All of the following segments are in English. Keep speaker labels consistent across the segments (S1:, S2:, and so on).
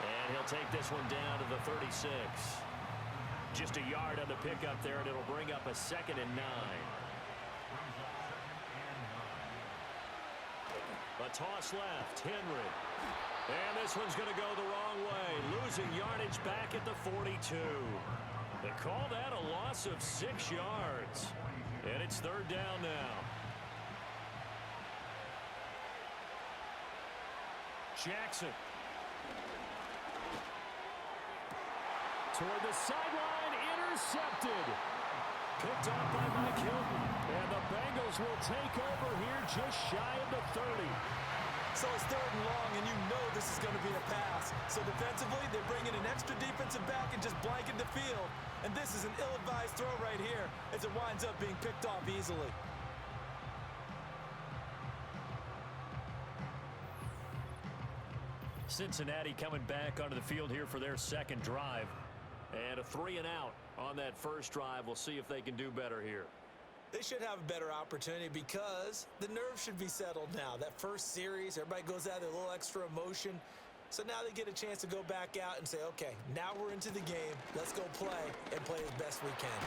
S1: And he'll take this one down to the 36. Just a yard on the pickup there, and it'll bring up a 2nd and 9. A toss left, Henry. And this one's going to go the wrong way, losing yardage back at the 42. They call that a loss of 6 yards. And it's 3rd down now. Jackson. Toward the sideline, intercepted. Picked off by Mike Hilton. And the Bengals will take over here just shy of the 30.
S2: So it's 3rd and long, and you know this is going to be a pass. So defensively, they bring in an extra defensive back and just blanket the field. And this is an ill-advised throw right here as it winds up being picked off easily.
S1: Cincinnati coming back onto the field here for their 2nd drive. And a 3 and out on that first drive. We'll see if they can do better here.
S2: They should have a better opportunity because the nerves should be settled now. That first series, everybody goes out with a little extra emotion. So now they get a chance to go back out and say, okay, now we're into the game. Let's go play and play as best we can.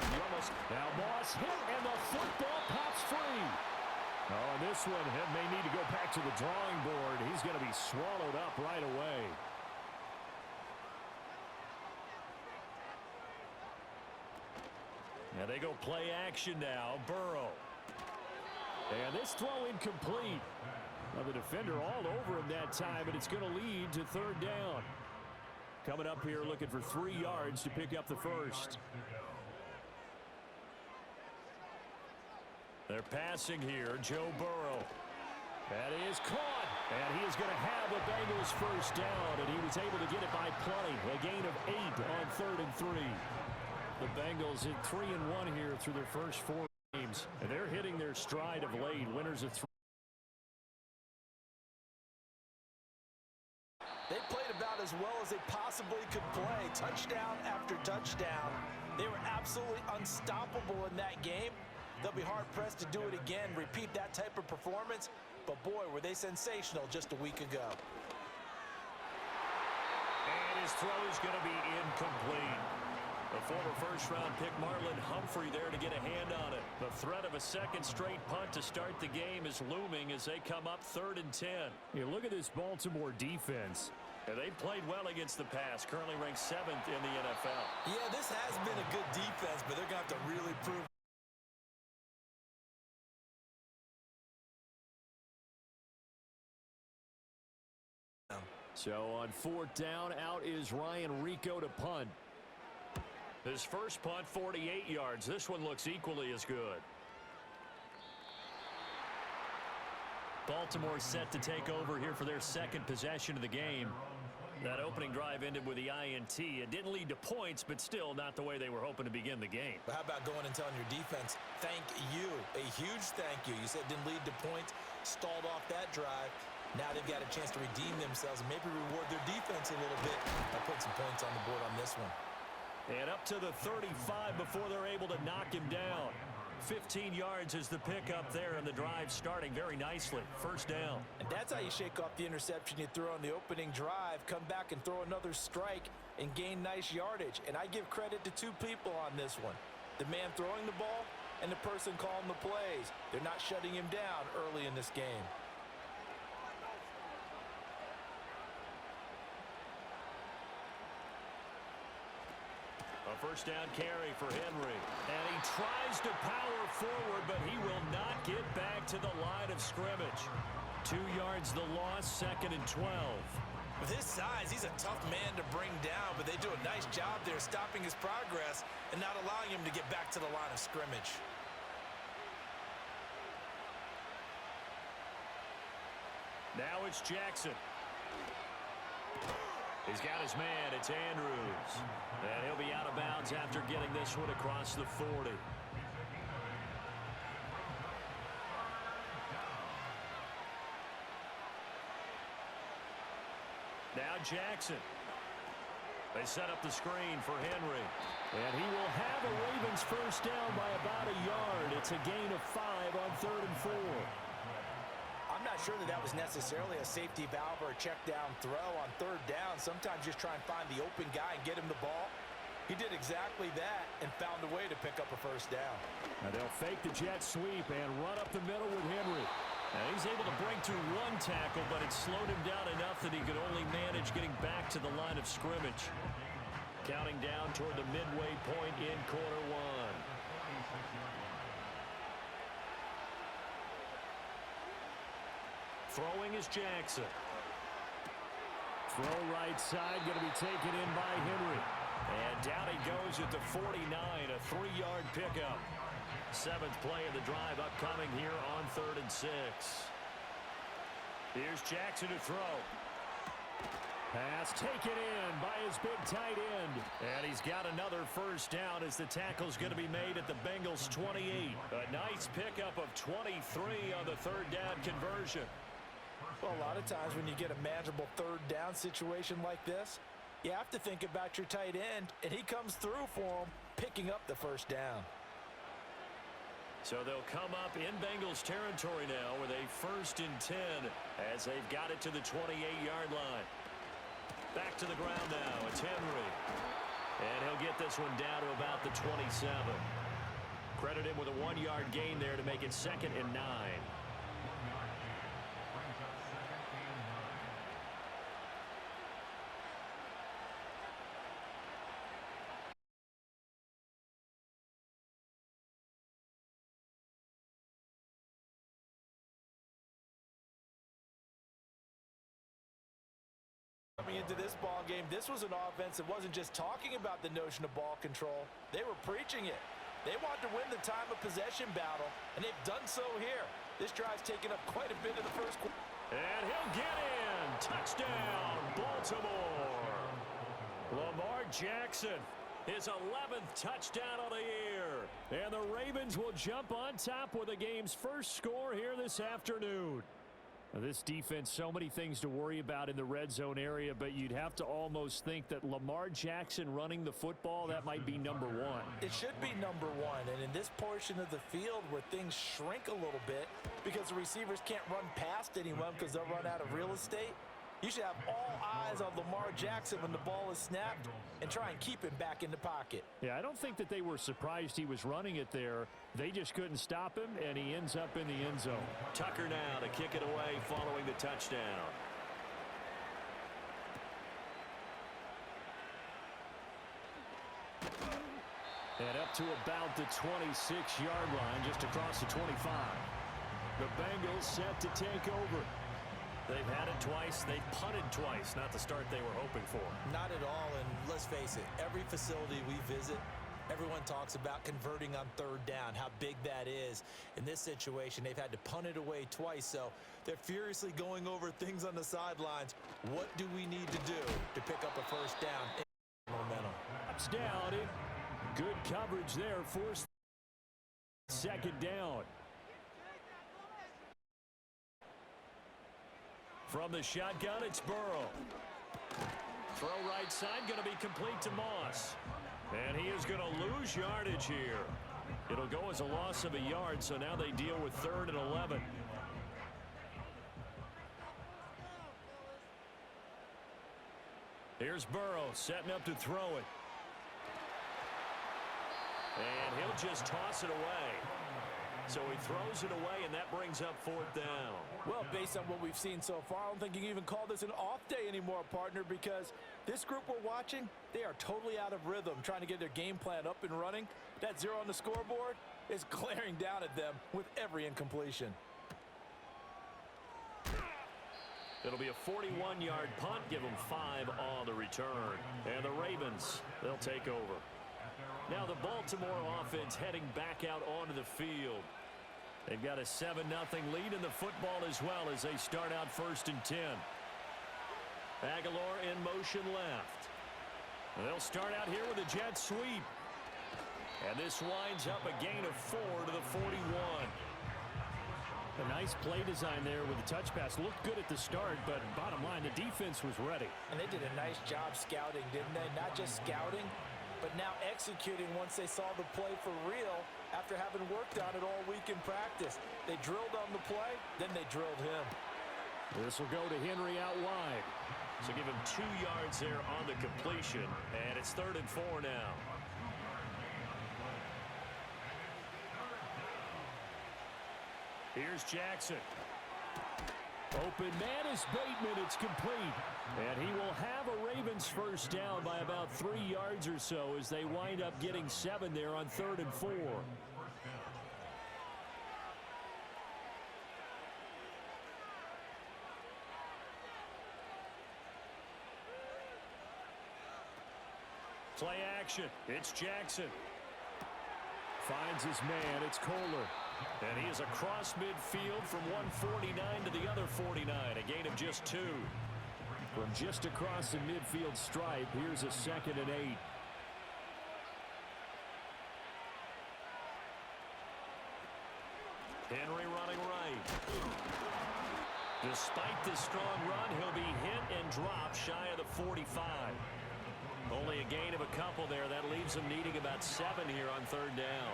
S1: Now Moss hit, and the football pops free. Oh, and this one may need to go back to the drawing board. He's going to be swallowed up right away. Now they go play action now. Burrow. And this throw incomplete. Well, the defender all over him that time, and it's going to lead to 3rd down. Coming up here looking for 3 yards to pick up the first. They're passing here. Joe Burrow. That is caught. And he is going to have the Bengals first down, and he was able to get it by plenty. A gain of 8 on 3rd and 3. The Bengals at 3-1 here through their first 4 games, and they're hitting their stride of late. Winners of 3.
S2: They played about as well as they possibly could play. Touchdown after touchdown. They were absolutely unstoppable in that game. They'll be hard-pressed to do it again, repeat that type of performance. But, boy, were they sensational just a week ago.
S1: And his throw is going to be incomplete. The former first-round pick Marlon Humphrey there to get a hand on it. The threat of a 2nd straight punt to start the game is looming as they come up 3rd and 10. You look at this Baltimore defense. And they played well against the pass, currently ranked 7th in the NFL.
S2: Yeah, this has been a good defense, but they're going to have to really prove.
S1: So on 4th down, out is Ryan Rico to punt. His first punt, 48 yards. This one looks equally as good. Baltimore set to take over here for their 2nd possession of the game. That opening drive ended with the INT. It didn't lead to points, but still not the way they were hoping to begin the game.
S2: But how about going and telling your defense, thank you, a huge thank you. You said it didn't lead to points, stalled off that drive. Now they've got a chance to redeem themselves and maybe reward their defense a little bit by putting some points on the board on this one.
S1: And up to the 35 before they're able to knock him down. 15 yards is the pickup there, and the drive starting very nicely. First down.
S2: And that's how you shake off the interception you throw on the opening drive, come back and throw another strike and gain nice yardage. And I give credit to 2 people on this one. The man throwing the ball and the person calling the plays. They're not shutting him down early in this game.
S1: A first down carry for Henry. And he tries to power forward, but he will not get back to the line of scrimmage. 2 yards the loss, 2nd and 12.
S2: With his size, he's a tough man to bring down, but they do a nice job there stopping his progress and not allowing him to get back to the line of scrimmage.
S1: Now it's Jackson. He's got his man. It's Andrews. And he'll be out of bounds after getting this one across the 40. Now Jackson. They set up the screen for Henry. And he will have a Ravens first down by about a yard. It's a gain of 5 on 3rd and 4.
S2: I'm not sure that was necessarily a safety valve or a check down throw on third down. Sometimes just try and find the open guy and get him the ball. He did exactly that and found a way to pick up a first down.
S1: Now they'll fake the jet sweep and run up the middle with Henry. Now he's able to break through one tackle, but it slowed him down enough that he could only manage getting back to the line of scrimmage. Counting down toward the midway point in quarter one. Throwing is Jackson. Throw right side, going to be taken in by Henry. And down he goes at the 49, a 3-yard pickup. 7th play of the drive upcoming here on 3rd and 6. Here's Jackson to throw. Pass taken in by his big tight end. And he's got another first down as the tackle's going to be made at the Bengals 28. A nice pickup of 23 on the 3rd down conversion.
S2: Well, a lot of times when you get a manageable 3rd down situation like this, you have to think about your tight end, and he comes through for him, picking up the first down.
S1: So they'll come up in Bengals territory now with a 1st and 10 as they've got it to the 28-yard line. Back to the ground now. It's Henry. And he'll get this one down to about the 27. Credit him with a 1-yard gain there to make it 2nd and 9.
S2: Coming into this ball game, this was an offense that wasn't just talking about the notion of ball control. They were preaching it. They wanted to win the time of possession battle, and they've done so here. This drive's taken up quite a bit of the first quarter.
S1: And he'll get in. Touchdown, Baltimore. Lamar Jackson, his 11th touchdown of the year. And the Ravens will jump on top with the game's first score here this afternoon. Now, this defense, so many things to worry about in the red zone area, but you'd have to almost think that Lamar Jackson running the football, that might be number one.
S2: It should be number one, and in this portion of the field where things shrink a little bit because the receivers can't run past anyone because they'll run out of real estate, you should have all eyes on Lamar Jackson when the ball is snapped and try and keep him back in the pocket.
S1: Yeah, I don't think that they were surprised he was running it there. They just couldn't stop him, and he ends up in the end zone. Tucker now to kick it away following the touchdown. And up to about the 26-yard line, just across the 25. The Bengals set to take over. They've had it twice. They've punted twice. Not the start they were hoping for.
S2: Not at all, and let's face it, every facility we visit, everyone talks about converting on 3rd down, how big that is. In this situation, they've had to punt it away twice, so they're furiously going over things on the sidelines. What do we need to do to pick up a first down? Momentum.
S1: Ups down. Good coverage there. Forced 2nd down. From the shotgun, it's Burrow. Throw right side, going to be complete to Moss. And he is going to lose yardage here. It'll go as a loss of a yard, so now they deal with 3rd and 11. Here's Burrow setting up to throw it. And he'll just toss it away. So he throws it away, and that brings up 4th down.
S2: Well, based on what we've seen so far, I don't think you can even call this an off day anymore, partner, because this group we're watching, they are totally out of rhythm, trying to get their game plan up and running. That 0 on the scoreboard is glaring down at them with every incompletion.
S1: It'll be a 41-yard punt, give them 5 on the return. And the Ravens, they'll take over. Now the Baltimore offense heading back out onto the field. They've got a 7-0 lead in the football as well as they start out 1st and 10. Aguilar in motion left. They'll start out here with a jet sweep. And this winds up a gain of 4 to the 41. A nice play design there with the touch pass. Looked good at the start, but bottom line, the defense was ready.
S2: And they did a nice job scouting, didn't they? Not just scouting, but now executing once they saw the play for real after having worked on it all week in practice. They drilled on the play, then they drilled him.
S1: This will go to Henry out wide. So give him 2 yards there on the completion, and it's 3rd and 4 now. Here's Jackson. Open man is Bateman. It's complete. And he will have a Ravens first down by about 3 yards or so as they wind up getting 7 there on 3rd and 4. Play action. It's Jackson. Finds his man. It's Kohler. And he is across midfield from 149 to the other 49. A gain of just 2. From just across the midfield stripe, here's a 2nd and 8. Henry running right. Despite the strong run, he'll be hit and dropped shy of the 45. Only a gain of a couple there. That leaves him needing about 7 here on 3rd down.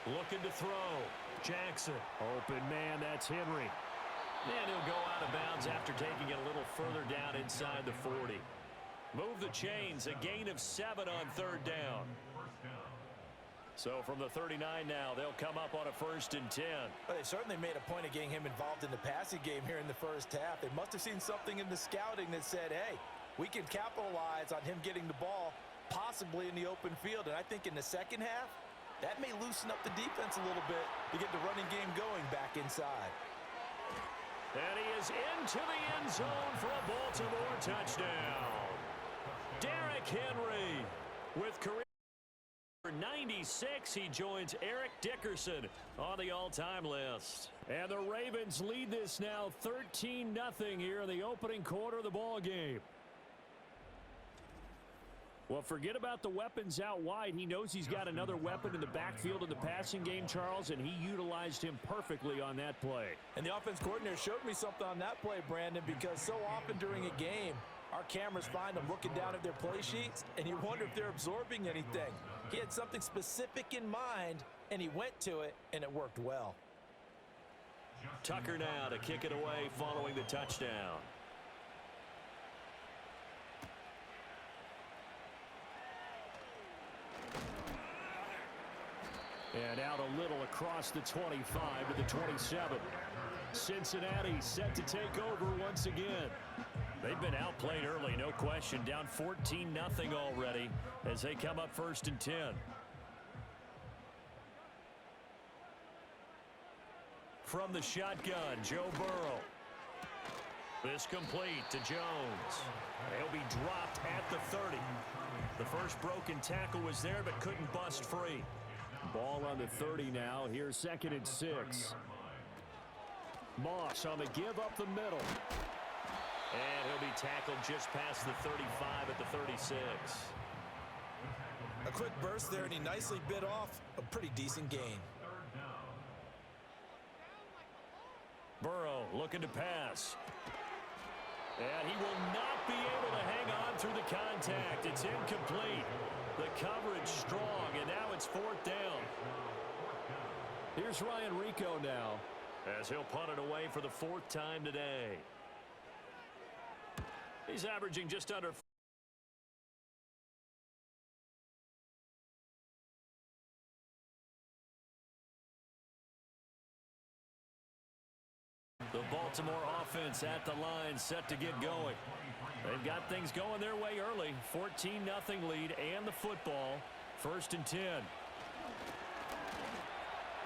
S1: Looking to throw. Jackson. Open man, that's Henry. And he'll go out of bounds after taking it a little further down inside the 40. Move the chains. A gain of 7 on 3rd down. So from the 39 now, they'll come up on a 1st and 10.
S2: Well, they certainly made a point of getting him involved in the passing game here in the first half. They must have seen something in the scouting that said, hey, we can capitalize on him getting the ball possibly in the open field. And I think in the second half, that may loosen up the defense a little bit to get the running game going back inside.
S1: And he is into the end zone for a Baltimore touchdown. Derrick Henry with career 96. He joins Eric Dickerson on the all-time list. And the Ravens lead this now 13-0 here in the opening quarter of the ball game. Well, forget about the weapons out wide. He knows he's got another weapon in the backfield in the passing game, Charles, and he utilized him perfectly on that play.
S2: And the offense coordinator showed me something on that play, Brandon, because so often during a game, our cameras find them looking down at their play sheets, and you wonder if they're absorbing anything. He had something specific in mind, and he went to it, and it worked well.
S1: Tucker now to kick it away following the touchdown. And out a little across the 25 to the 27. Cincinnati set to take over once again. They've been outplayed early, no question. Down 14-0 already as they come up 1st and 10. From the shotgun, Joe Burrow. This complete to Jones. He'll be dropped at the 30. The first broken tackle was there but couldn't bust free. Ball on the 30 now. Here's 2nd and 6. Moss on the give up the middle. And he'll be tackled just past the 35 at the 36.
S2: A quick burst there, and he nicely bit off a pretty decent gain.
S1: Burrow looking to pass. And he will not be able to hang on through the contact. It's incomplete. The coverage strong, and now it's 4th down. Here's Ryan Rico now as he'll punt it away for the 4th time today. He's averaging just under the Baltimore offense at the line, set to get going. They've got things going their way early. 14-0 lead and the football. 1st and 10.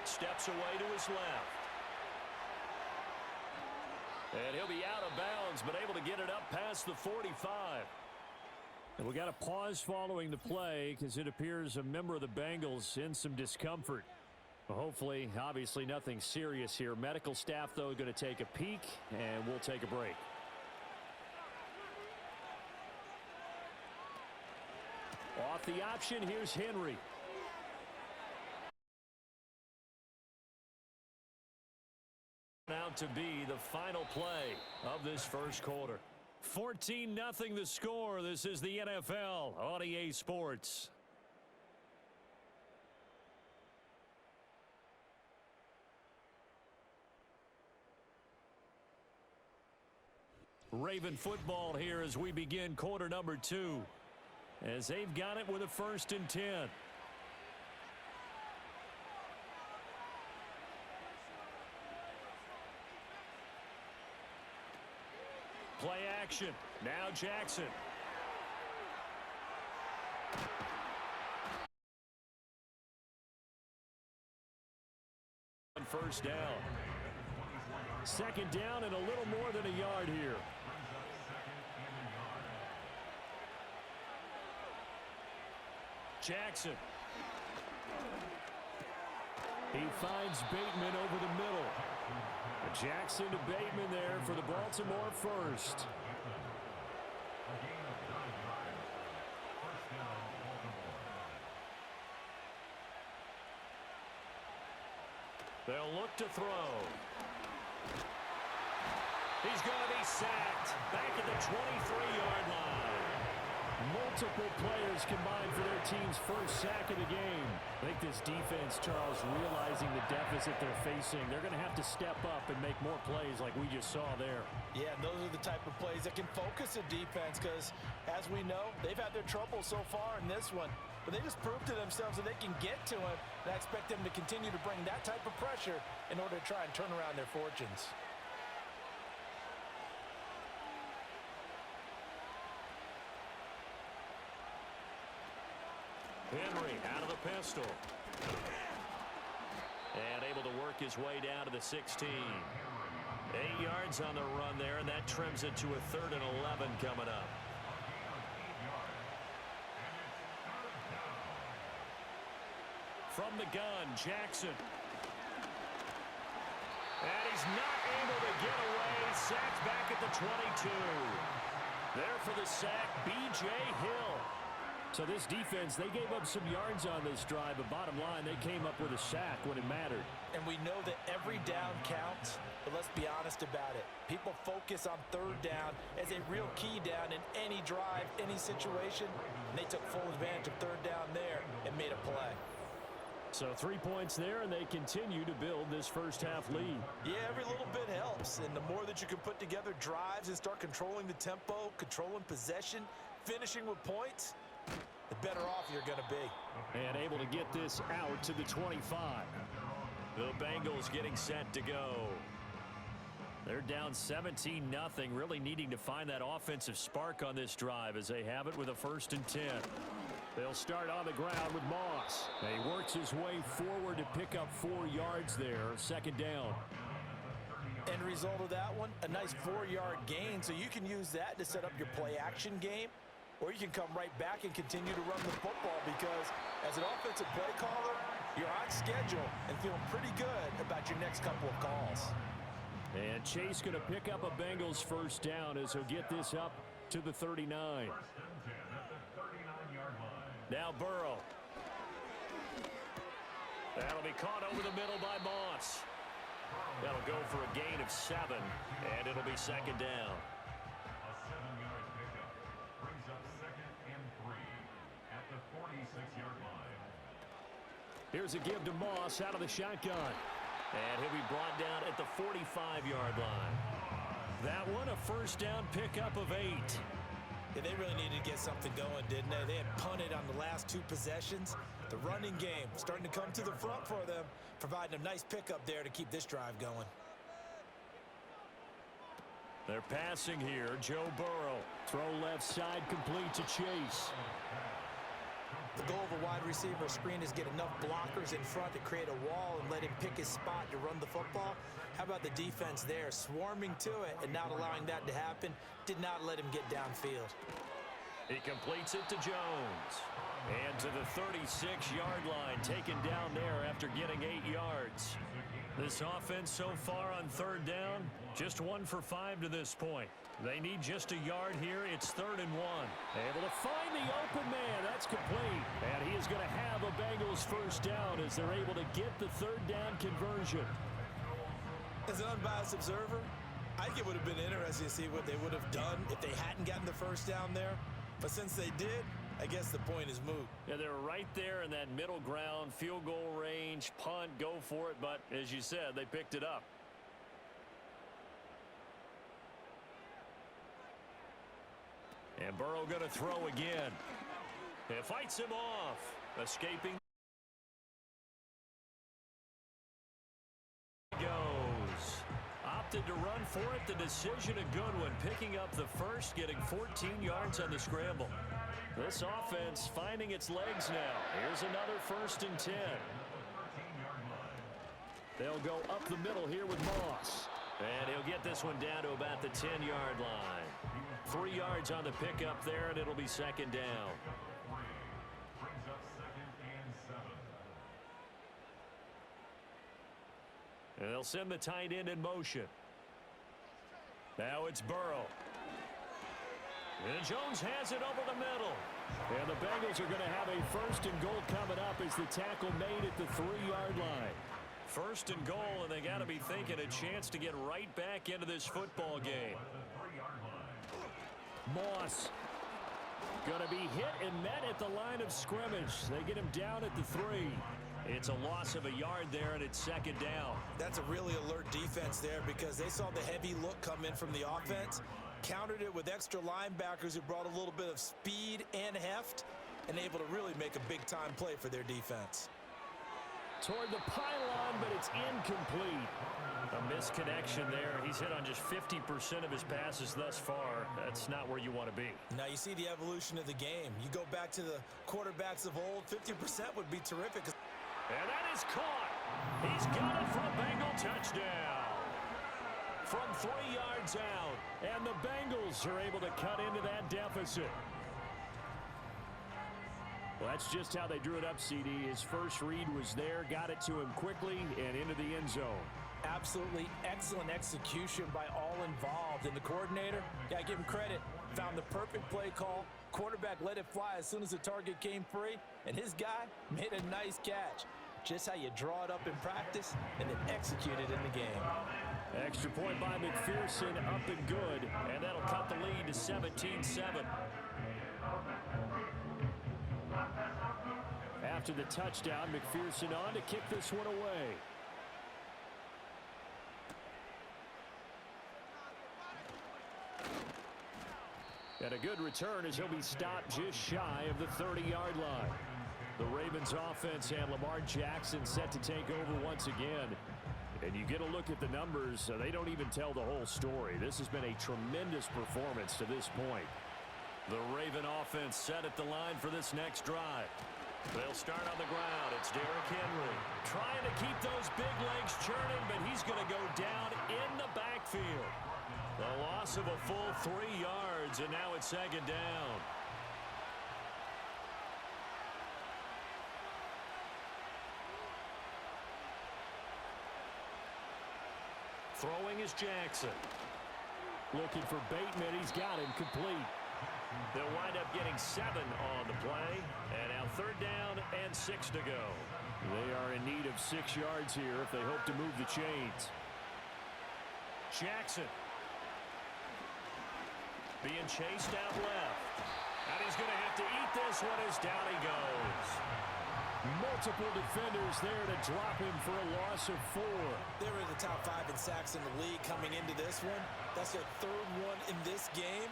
S1: Steps away to his left. And he'll be out of bounds, but able to get it up past the 45. And we got a pause following the play because it appears a member of the Bengals in some discomfort. Well, hopefully, obviously nothing serious here. Medical staff, though, going to take a peek, and we'll take a break. Off the option, here's Henry. Out to be the final play of this first quarter. 14-0 the score. This is the NFL on EA Sports. Raven football here as we begin quarter number 2. As they've got it with a 1st and 10. Play action. Now Jackson. First down. 2nd down and a little more than a yard here. Jackson. He finds Bateman over the middle. Jackson to Bateman there for the Baltimore 1st. They'll look to throw. He's going to be sacked back at the 23-yard line. Multiple players combined for their team's 1st sack of the game. I think this defense, Charles, realizing the deficit they're facing, they're going to have to step up and make more plays like we just saw there. Yeah, and those are the type of plays that can focus a defense because, as we know, they've had their trouble so far in this one. But they just proved to themselves that they can get to him, and I expect them to continue to bring that type of pressure in order to try and turn around their fortunes. Henry out of the pistol. And able to work his way down to the 16. 8 yards on the run there, and that trims it to a 3rd and 11 coming up. From the gun, Jackson. And he's not able to get away. Sacked back at the 22. There for the sack, B.J. Hill. So this defense, they gave up some yards on this drive, but bottom line, they came up with a sack when it mattered. And we know that every down counts, but let's be honest about it. People focus on 3rd down as a real key down in any drive, any situation, and they took full advantage of 3rd down there and made a play. So 3 points there, and they continue to build this 1st half lead. Yeah, every little bit helps, and the more that you can put together drives and start controlling the tempo, controlling possession, finishing with points, the better off you're going to be. And able to get this out to the 25. The Bengals getting set to go. They're down 17-0, really needing to find that offensive spark on this drive as they have it with a 1st and 10. They'll start on the ground with Moss. He works his way forward to pick up 4 yards there, 2nd down. End result of that one, a nice 4-yard gain, so you can use that to set up your play-action game, or you can come right back and continue to run the football because as an offensive play caller, you're on schedule and feeling pretty good about your next couple of calls. And Chase going to pick up a Bengals 1st down as he'll get this up to the 39. Now Burrow. That'll be caught over the middle by Moss. That'll go for a gain of 7, and it'll be 2nd down.
S3: A 7-yard pickup brings up 2nd and 3 at the 46-yard line.
S1: Here's a give to Moss out of the shotgun. And he'll be brought down at the 45-yard line. That one, a 1st down pickup of 8. Yeah, they really needed to get something going, didn't they? They had punted on the last 2 possessions. The running game starting to come to the front for them, providing a nice pickup there to keep this drive going. They're passing here. Joe Burrow. Throw left side complete to Chase. The goal of a wide receiver screen is get enough blockers in front to create a wall and let him pick his spot to run the football. How about the defense there, swarming to it and not allowing that to happen? Did not let him get downfield. He completes it to Jones. And to the 36-yard line, taken down there after getting 8 yards. This offense so far on 3rd down, just 1 for 5 to this point. They need just a yard here. It's 3rd and 1. Able to find the open man. That's complete. And he is going to have a Bengals 1st down as they're able to get the 3rd down conversion. As an unbiased observer, I think it would have been interesting to see what they would have done if they hadn't gotten the 1st down there. But since they did, I guess the point is moot. Yeah, they're right there in that middle ground, field goal range, punt, go for it. But as you said, they picked it up. And Burrow going to throw again. It fights him off. Escaping. Goes. Opted to run for it. The decision a good one. Picking up the first, getting 14 yards on the scramble. This offense finding its legs now. Here's another 1st and 10. They'll go up the middle here with Moss. And he'll get this one down to about the 10-yard line. 3 yards on the pickup there, and it'll be 2nd down.
S3: Brings up 2nd and 7.
S1: And they'll send the tight end in motion. Now it's Burrow. And Jones has it over the middle. And the Bengals are going to have a 1st and goal coming up as the tackle made at the 3-yard line. 1st and goal, and they got to be thinking a chance to get right back into this football game. Moss going to be hit and met at the line of scrimmage. They get him down at the 3. It's a loss of a yard there, and it's 2nd down.
S2: That's a really alert defense there because they saw the heavy look come in from the offense, countered it with extra linebackers who brought a little bit of speed and heft, and able to really make a big-time play for their defense.
S1: Toward the pylon, but it's incomplete. A misconnection there. He's hit on just 50% of his passes thus far. That's not where you want to be.
S2: Now you see the evolution of the game. You go back to the quarterbacks of old, 50% would be terrific.
S1: And that is caught. He's got it for a Bengal touchdown. From 3 yards out. And the Bengals are able to cut into that deficit. Well, that's just how they drew it up, CD. His first read was there, got it to him quickly, and into the end zone.
S2: Absolutely excellent execution by all involved. And the coordinator, got to give him credit, found the perfect play call. Quarterback let it fly as soon as the target came free, and his guy made a nice catch. Just how you draw it up in practice and then execute it in the game.
S1: Extra point by McPherson, up and good, and that'll cut the lead to 17-7. After the touchdown, McPherson on to kick this one away. And a good return as he'll be stopped just shy of the 30-yard line. The Ravens offense and Lamar Jackson set to take over once again. And you get a look at the numbers, they don't even tell the whole story. This has been a tremendous performance to this point. The Raven offense set at the line for this next drive. They'll start on the ground. It's Derrick Henry trying to keep those big legs churning, but he's going to go down in the backfield. The loss of a full 3 yards, and now it's 2nd down. Throwing is Jackson. Looking for Bateman. He's got him complete. They'll wind up getting 7 on the play. And now 3rd down and 6 to go. They are in need of 6 yards here if they hope to move the chains. Jackson being chased out left. And he's going to have to eat this one as down he goes. Multiple defenders there to drop him for a loss of 4.
S2: They were in the top 5 in sacks in the league coming into this one. That's their 3rd one in this game.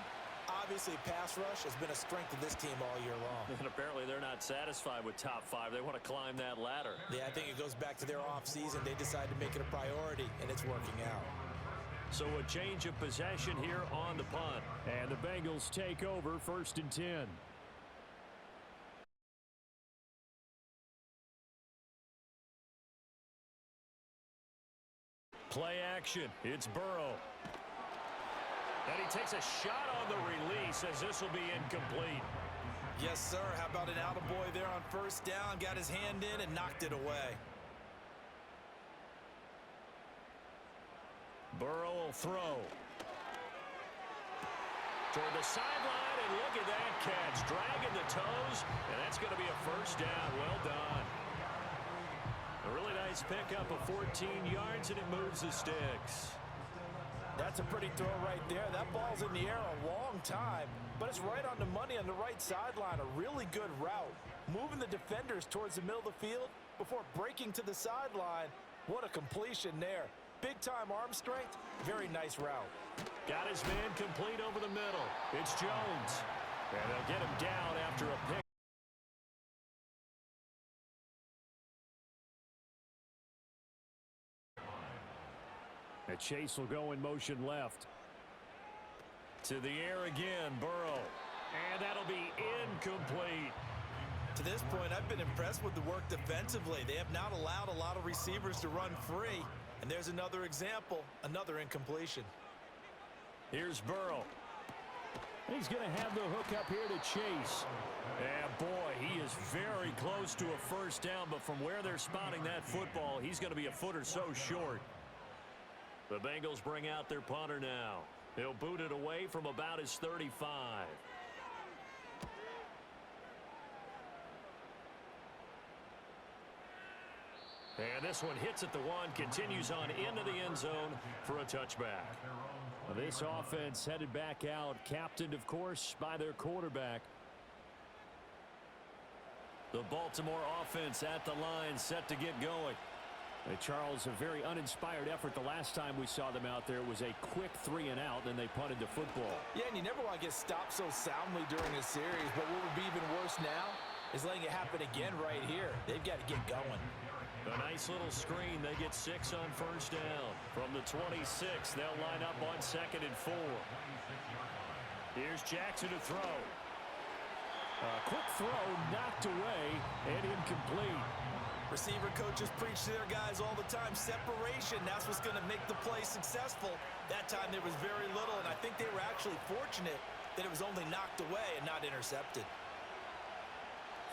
S2: Obviously, pass rush has been a strength of this team all year long.
S1: And apparently they're not satisfied with top 5. They want to climb that ladder.
S2: Yeah, I think it goes back to their offseason. They decided to make it a priority, and it's working out.
S1: So a change of possession here on the punt. And the Bengals take over 1st and 10. Play action. It's Burrow. And he takes a shot on the release as this will be incomplete.
S2: Yes, sir. How about an attaboy there on 1st down? Got his hand in and knocked it away.
S1: Burrow will throw. Toward the sideline, and look at that catch. Dragging the toes, and that's going to be a 1st down. Well done. A really nice pickup of 14 yards, and it moves the sticks.
S2: That's a pretty throw right there. That ball's in the air a long time, but it's right on the money on the right sideline. A really good route. Moving the defenders towards the middle of the field before breaking to the sideline. What a completion there. big-time arm strength, very nice route.
S1: Got his man complete over the middle. It's Jones. And they'll get him down after a pick. And Chase will go in motion left. To the air again, Burrow. And that'll be incomplete.
S2: To this point, I've been impressed with the work defensively. They have not allowed a lot of receivers to run free. And there's another example, another incompletion.
S1: Here's Burrow. He's going to have the hook up here to Chase. And boy, he is very close to a first down, but from where they're spotting that football, he's going to be a foot or so short. The Bengals bring out their punter now. He'll boot it away from about his 35. And this one hits at the one, continues on into the end zone for a touchback. This offense headed back out, captained, of course, by their quarterback. The Baltimore offense at the line, set to get going. Charles, a very uninspired effort the last time we saw them out there. It was a quick 3 and out, then they punted the football.
S2: Yeah, and you never want to get stopped so soundly during a series, but what would be even worse now is letting it happen again right here. They've got to get going.
S1: A nice little screen. They get 6 on first down. From the 26, they'll line up on 2nd and 4. Here's Jackson to throw. A quick throw knocked away and incomplete.
S2: Receiver coaches preach to their guys all the time. Separation, that's what's going to make the play successful. That time there was very little, and I think they were actually fortunate that it was only knocked away and not intercepted.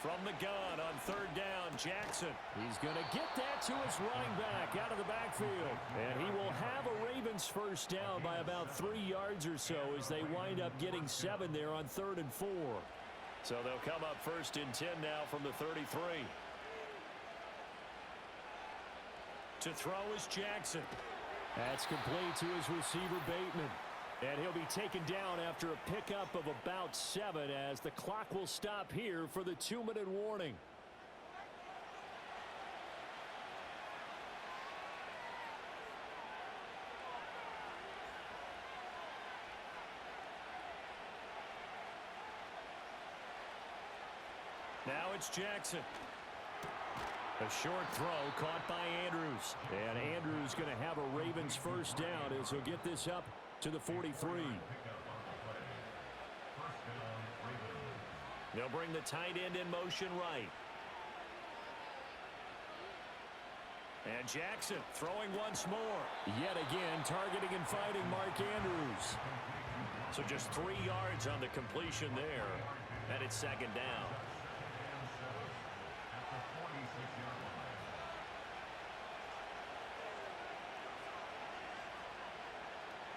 S1: From the gun on 3rd down, Jackson. He's going to get that to his running back out of the backfield. And he will have a Ravens first down by about 3 yards or so as they wind up getting 7 there on 3rd and 4. So they'll come up 1st and 10 now from the 33. To throw is Jackson. That's complete to his receiver, Bateman. And he'll be taken down after a pickup of about 7 as the clock will stop here for the 2-minute warning. Now it's Jackson. A short throw caught by Andrews. And Andrews going to have a Ravens first down as he'll get this up to the 43. They'll bring the tight end in motion right. And Jackson throwing once more. Yet again, targeting and fighting Mark Andrews. So just 3 yards on the completion there. And it's 2nd down.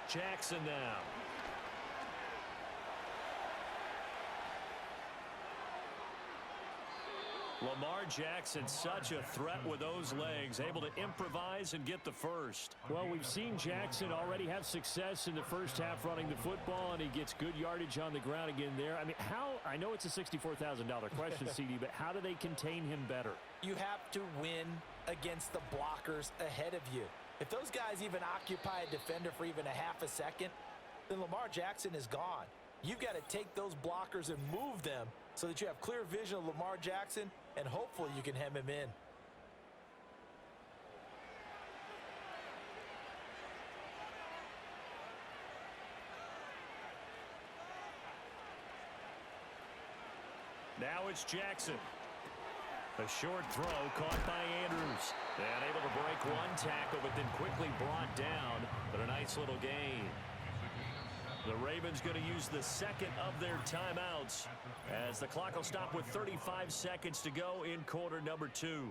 S1: Jackson now. Lamar Jackson, such a threat with those legs, able to improvise and get the first. Well, we've seen Jackson already have success in the first half running the football, and he gets good yardage on the ground again there. I mean, I know it's a $64,000 question, CD, but how do they contain him better?
S2: You have to win against the blockers ahead of you. If those guys even occupy a defender for even a half a second, then Lamar Jackson is gone. You've got to take those blockers and move them so that you have clear vision of Lamar Jackson, and hopefully you can hem him in.
S1: Now it's Jackson. A short throw caught by Andrews. And able to break one tackle, but then quickly brought down. But a nice little gain. The Ravens going to use the 2nd of their timeouts as the clock will stop with 35 seconds to go in quarter number 2.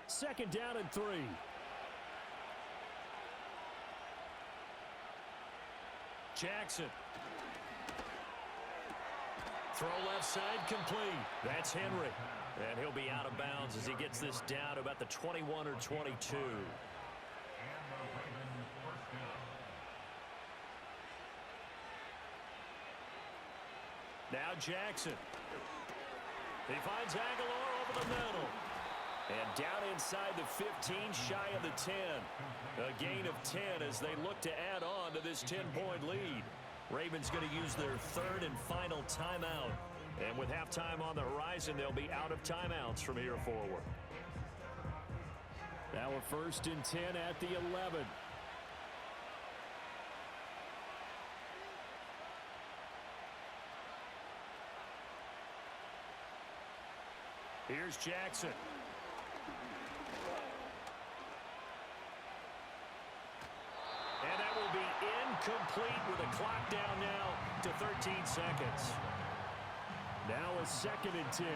S1: 2nd down and 3. Jackson. Throw left side complete. That's Henry. And he'll be out of bounds as he gets this down to about the 21 or 22. Now Jackson. He finds Aguilar over the middle. And down inside the 15, shy of the 10. A gain of 10 as they look to add on to this 10-point lead. Ravens going to use their third and final timeout. And with halftime on the horizon, they'll be out of timeouts from here forward. Now a 1st and 10 at the 11. Here's Jackson. And that will be incomplete with a clock down now to 13 seconds. Now a 2nd and 10.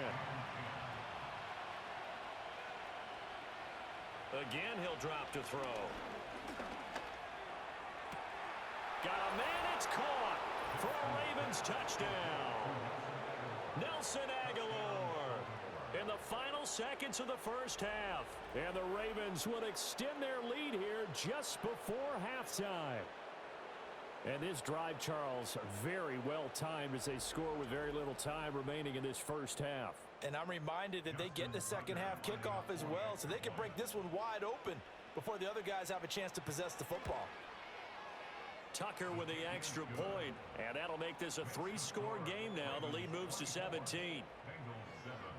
S1: Again, he'll drop to throw. Got a man, it's caught for a Ravens touchdown. Nelson Aguilar in the final seconds of the first half. And the Ravens will extend their lead here just before halftime. And this drive, Charles, very well timed as they score with very little time remaining in this first half.
S2: And I'm reminded that they get the second half kickoff as well, so they can break this one wide open before the other guys have a chance to possess the football.
S1: Tucker with the extra point, and that'll make this a 3-score game now. The lead moves to 17.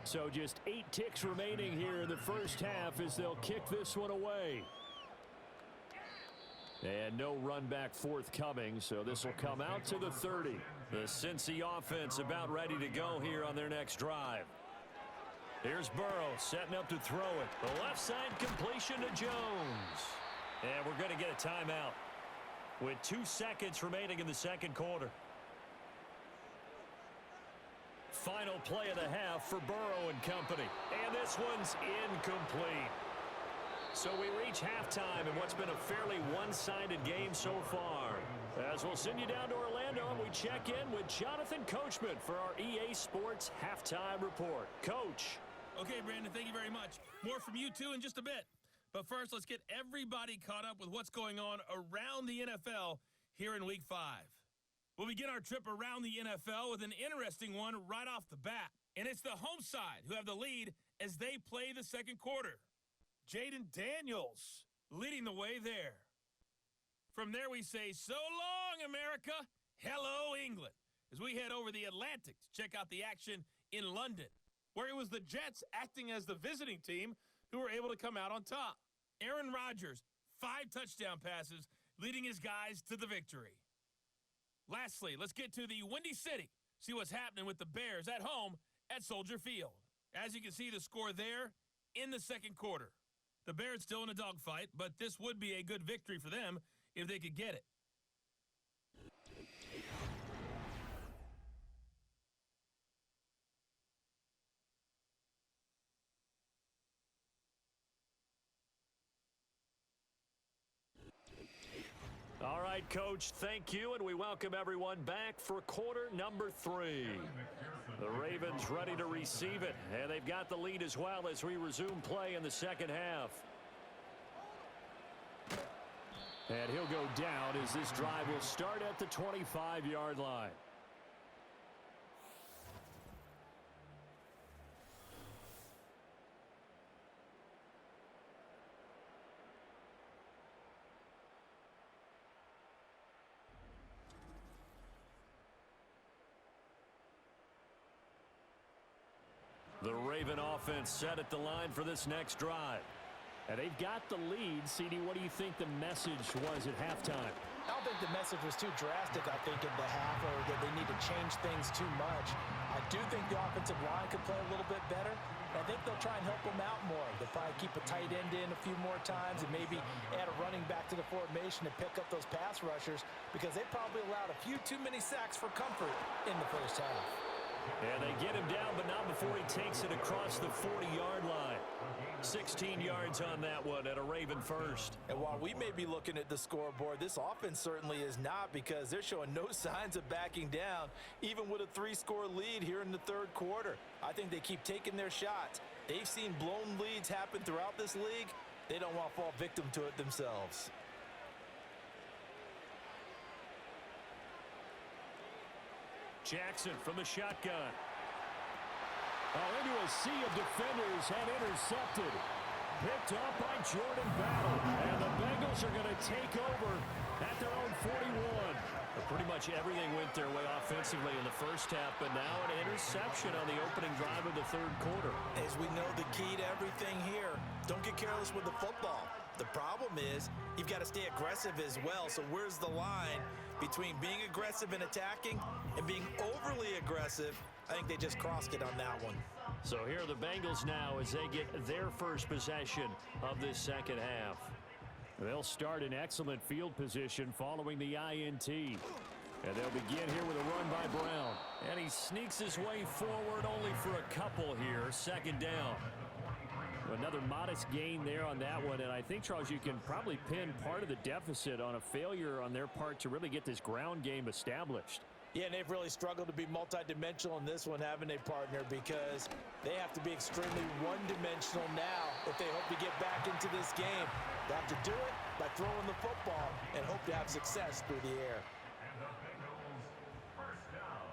S1: So just 8 ticks remaining here in the first half as they'll kick this one away. And no run back forthcoming, so this will come out to the 30. The Cincy offense about ready to go here on their next drive. Here's Burrow setting up to throw it. The left side completion to Jones. And we're going to get a timeout with 2 seconds remaining in the second quarter. Final play of the half for Burrow and company. And this one's incomplete. So we reach halftime in what's been a fairly one-sided game so far. As we'll send you down to Orlando and we check in with Jonathan Coachman for our EA Sports Halftime Report. Coach.
S4: Okay, Brandon, thank you very much. More from you, too, in just a bit. But first, let's get everybody caught up with what's going on around the NFL here in Week 5. We'll begin our trip around the NFL with an interesting one right off the bat. And it's the home side who have the lead as they play the second quarter. Jaden Daniels leading the way there. From there we say, so long, America. Hello, England. As we head over the Atlantic to check out the action in London, where it was the Jets acting as the visiting team who were able to come out on top. Aaron Rodgers, 5 touchdown passes, leading his guys to the victory. Lastly, let's get to the Windy City. See what's happening with the Bears at home at Soldier Field. As you can see, the score there in the second quarter. The Bears still in a dogfight, but this would be a good victory for them if they could get it.
S1: All right, Coach, thank you, and we welcome everyone back for quarter number 3. The Ravens ready to receive it, and they've got the lead as well as we resume play in the second half. And he'll go down as this drive will start at the 25-yard line. The Raven offense set at the line for this next drive. And they've got the lead. CD, what do you think the message was at halftime?
S2: I don't think the message was too drastic, I think, in the half, or that they need to change things too much. I do think the offensive line could play a little bit better. I think they'll try and help them out more. They'll probably keep a tight end in a few more times and maybe add a running back to the formation to pick up those pass rushers because they probably allowed a few too many sacks for comfort in the first half.
S1: And they get him down, but not before he takes it across the 40-yard line. 16 yards on that one at a Raven first.
S2: And while we may be looking at the scoreboard, this offense certainly is not because they're showing no signs of backing down, even with a 3-score lead here in the third quarter. I think they keep taking their shots. They've seen blown leads happen throughout this league. They don't want to fall victim to it themselves.
S1: Jackson from the shotgun. Into a sea of defenders and intercepted. Picked up by Jordan Battle. And the Bengals are going to take over at their own 41. Pretty much everything went their way offensively in the first half, but now an interception on the opening drive of the third quarter.
S2: As we know, the key to everything here, don't get careless with the football. The problem is you've got to stay aggressive as well. So where's the line between being aggressive and attacking and being overly aggressive? I think they just crossed it on that one.
S1: So here are the Bengals now as they get their first possession of this second half. They'll start in excellent field position following the INT. And they'll begin here with a run by Brown. And he sneaks his way forward only for a couple here. Second down. Another modest gain there on that one. And I think, Charles, you can probably pin part of the deficit on a failure on their part to really get this ground game established.
S2: Yeah, and they've really struggled to be multidimensional in this one, haven't they, partner? Because they have to be extremely one-dimensional now if they hope to get back into this game. They have to do it by throwing the football and hope to have success through the air.
S3: And the Bengals first down.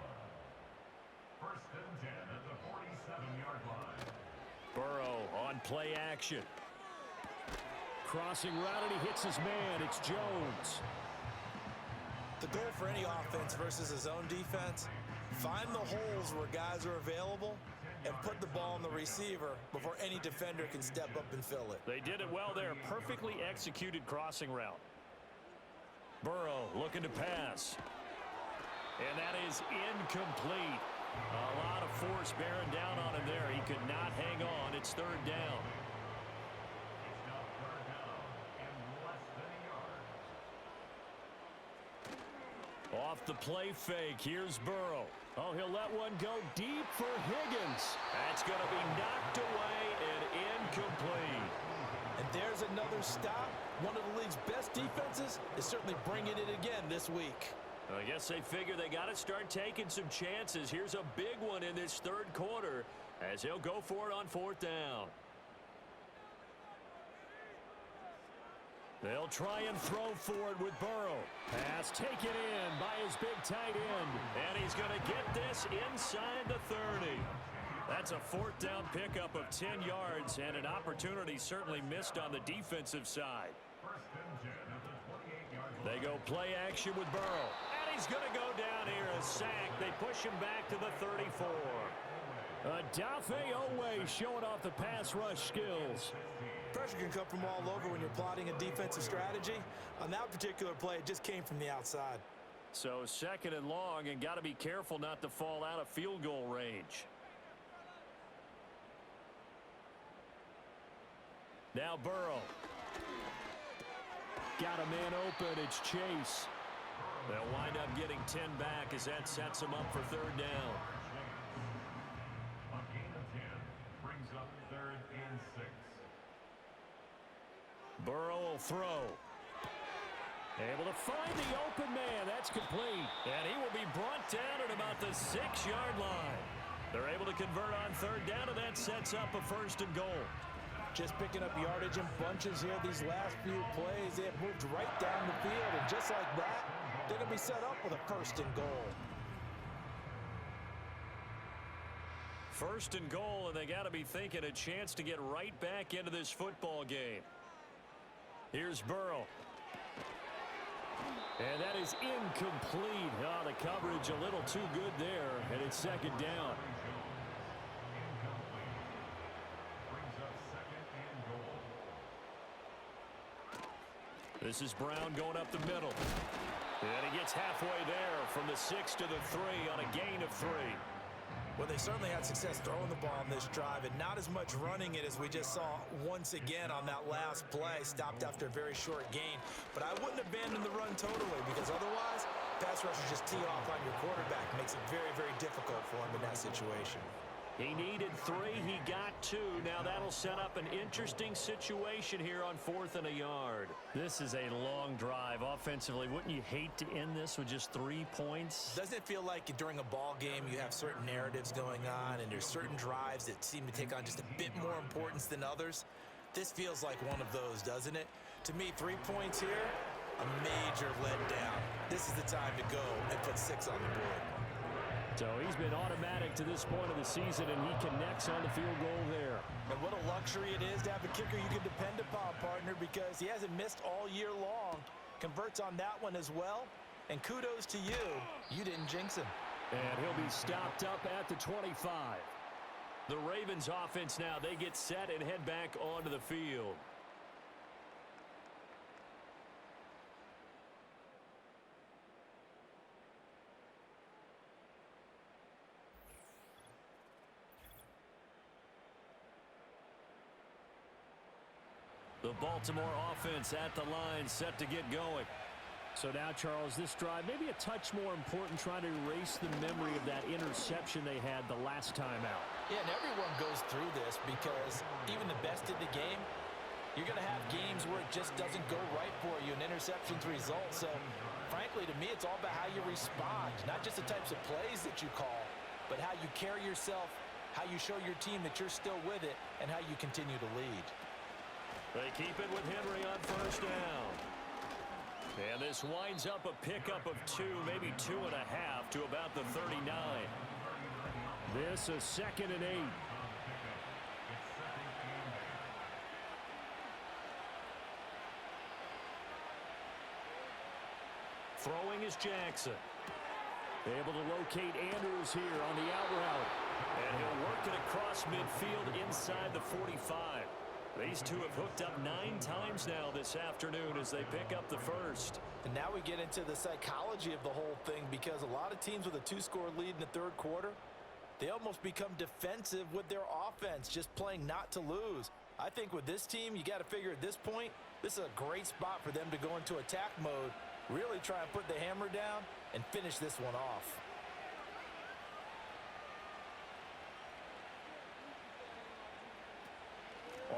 S3: First and 10 at the 47-yard line.
S1: Burrow on play action. Crossing route, and he hits his man. It's Jones.
S2: The goal for any offense versus his own defense, find the holes where guys are available and put the ball on the receiver before any defender can step up and fill it.
S1: They did it well there. Perfectly executed crossing route. Burrow looking to pass. And that is incomplete. A lot of force bearing down on him there. He could not hang on. It's third down.
S3: It's now third down and less than a yard.
S1: Off the play fake, here's Burrow. Oh, he'll let one go deep for Higgins. That's going to be knocked away and incomplete.
S2: And there's another stop. One of the league's best defenses is certainly bringing it again this week.
S1: I guess they figure they got to start taking some chances. Here's a big one in this third quarter as he'll go for it on fourth down. They'll try and throw for it with Burrow. Pass taken in by his big tight end. And he's going to get this inside the 30. That's a fourth down pickup of 10 yards and an opportunity certainly missed on the defensive side.
S3: First and 10 at the 28-yard line.
S1: They go play action with Burrow. And he's going to go down here, a sack. They push him back to the 34. Adafe Owe showing off the pass rush skills.
S2: Pressure can come from all over when you're plotting a defensive strategy. On that particular play, it just came from the outside.
S1: So second and long, and got to be careful not to fall out of field goal range. Now Burrow. Got a man open. It's Chase. They'll wind up getting 10 back as that sets them up for third down.
S3: A gain of 10 brings up third and 6.
S1: Burrow will throw. Able to find the open man. That's complete. And he will be brought down at about the 6-yard line. They're able to convert on third down, and that sets up a first and goal.
S2: Just picking up yardage in bunches here these last few plays. They have moved right down the field, and just like that, they're going to be set up with a first and goal.
S1: First and goal, and they got to be thinking a chance to get right back into this football game. Here's Burrow. And that is incomplete. Oh, the coverage a little too good there, and it's second down. This is Brown going up the middle. And he gets halfway there from the 6 to the 3 on a gain of 3.
S2: Well, they certainly had success throwing the ball on this drive, and not as much running it as we just saw once again on that last play. Stopped after a very short gain. But I wouldn't abandon the run totally, because otherwise, pass rushers just tee off on your quarterback. It makes it very, very difficult for him in that situation.
S1: He needed 3. He got 2. Now that'll set up an interesting situation here on 4th and a yard. This is a long drive offensively. Wouldn't you hate to end this with just 3 points?
S2: Doesn't it feel like during a ball game you have certain narratives going on and there's certain drives that seem to take on just a bit more importance than others? This feels like one of those, doesn't it? To me, 3 points here, a major letdown. This is the time to go and put 6 on the board.
S1: So he's been automatic to this point of the season, and he connects on the field goal there.
S2: And what a luxury it is to have a kicker you can depend upon, partner, because he hasn't missed all year long. Converts on that one as well. And kudos to you. You didn't jinx him.
S1: And he'll be stopped up at the 25. The Ravens offense now, they get set and head back onto the field. The Baltimore offense at the line, set to get going. So now, Charles, this drive maybe a touch more important, trying to erase the memory of that interception they had the last time out.
S2: Yeah, and everyone goes through this because even the best in the game, you're going to have games where it just doesn't go right for you, and interceptions result. So, frankly, to me, it's all about how you respond, not just the types of plays that you call, but how you carry yourself, how you show your team that you're still with it, and how you continue to lead.
S1: They keep it with Henry on first down. And this winds up a pickup of 2, maybe 2.5 to about the 39. This a 2nd and 8. Throwing is Jackson. Able to locate Andrews here on the out route. And he'll work it across midfield inside the 45. These two have hooked up 9 times now this afternoon as they pick up the first.
S2: And now we get into the psychology of the whole thing, because a lot of teams with a 2-score lead in the third quarter, they almost become defensive with their offense, just playing not to lose. I think with this team, you got to figure at this point, this is a great spot for them to go into attack mode, really try and put the hammer down and finish this one off.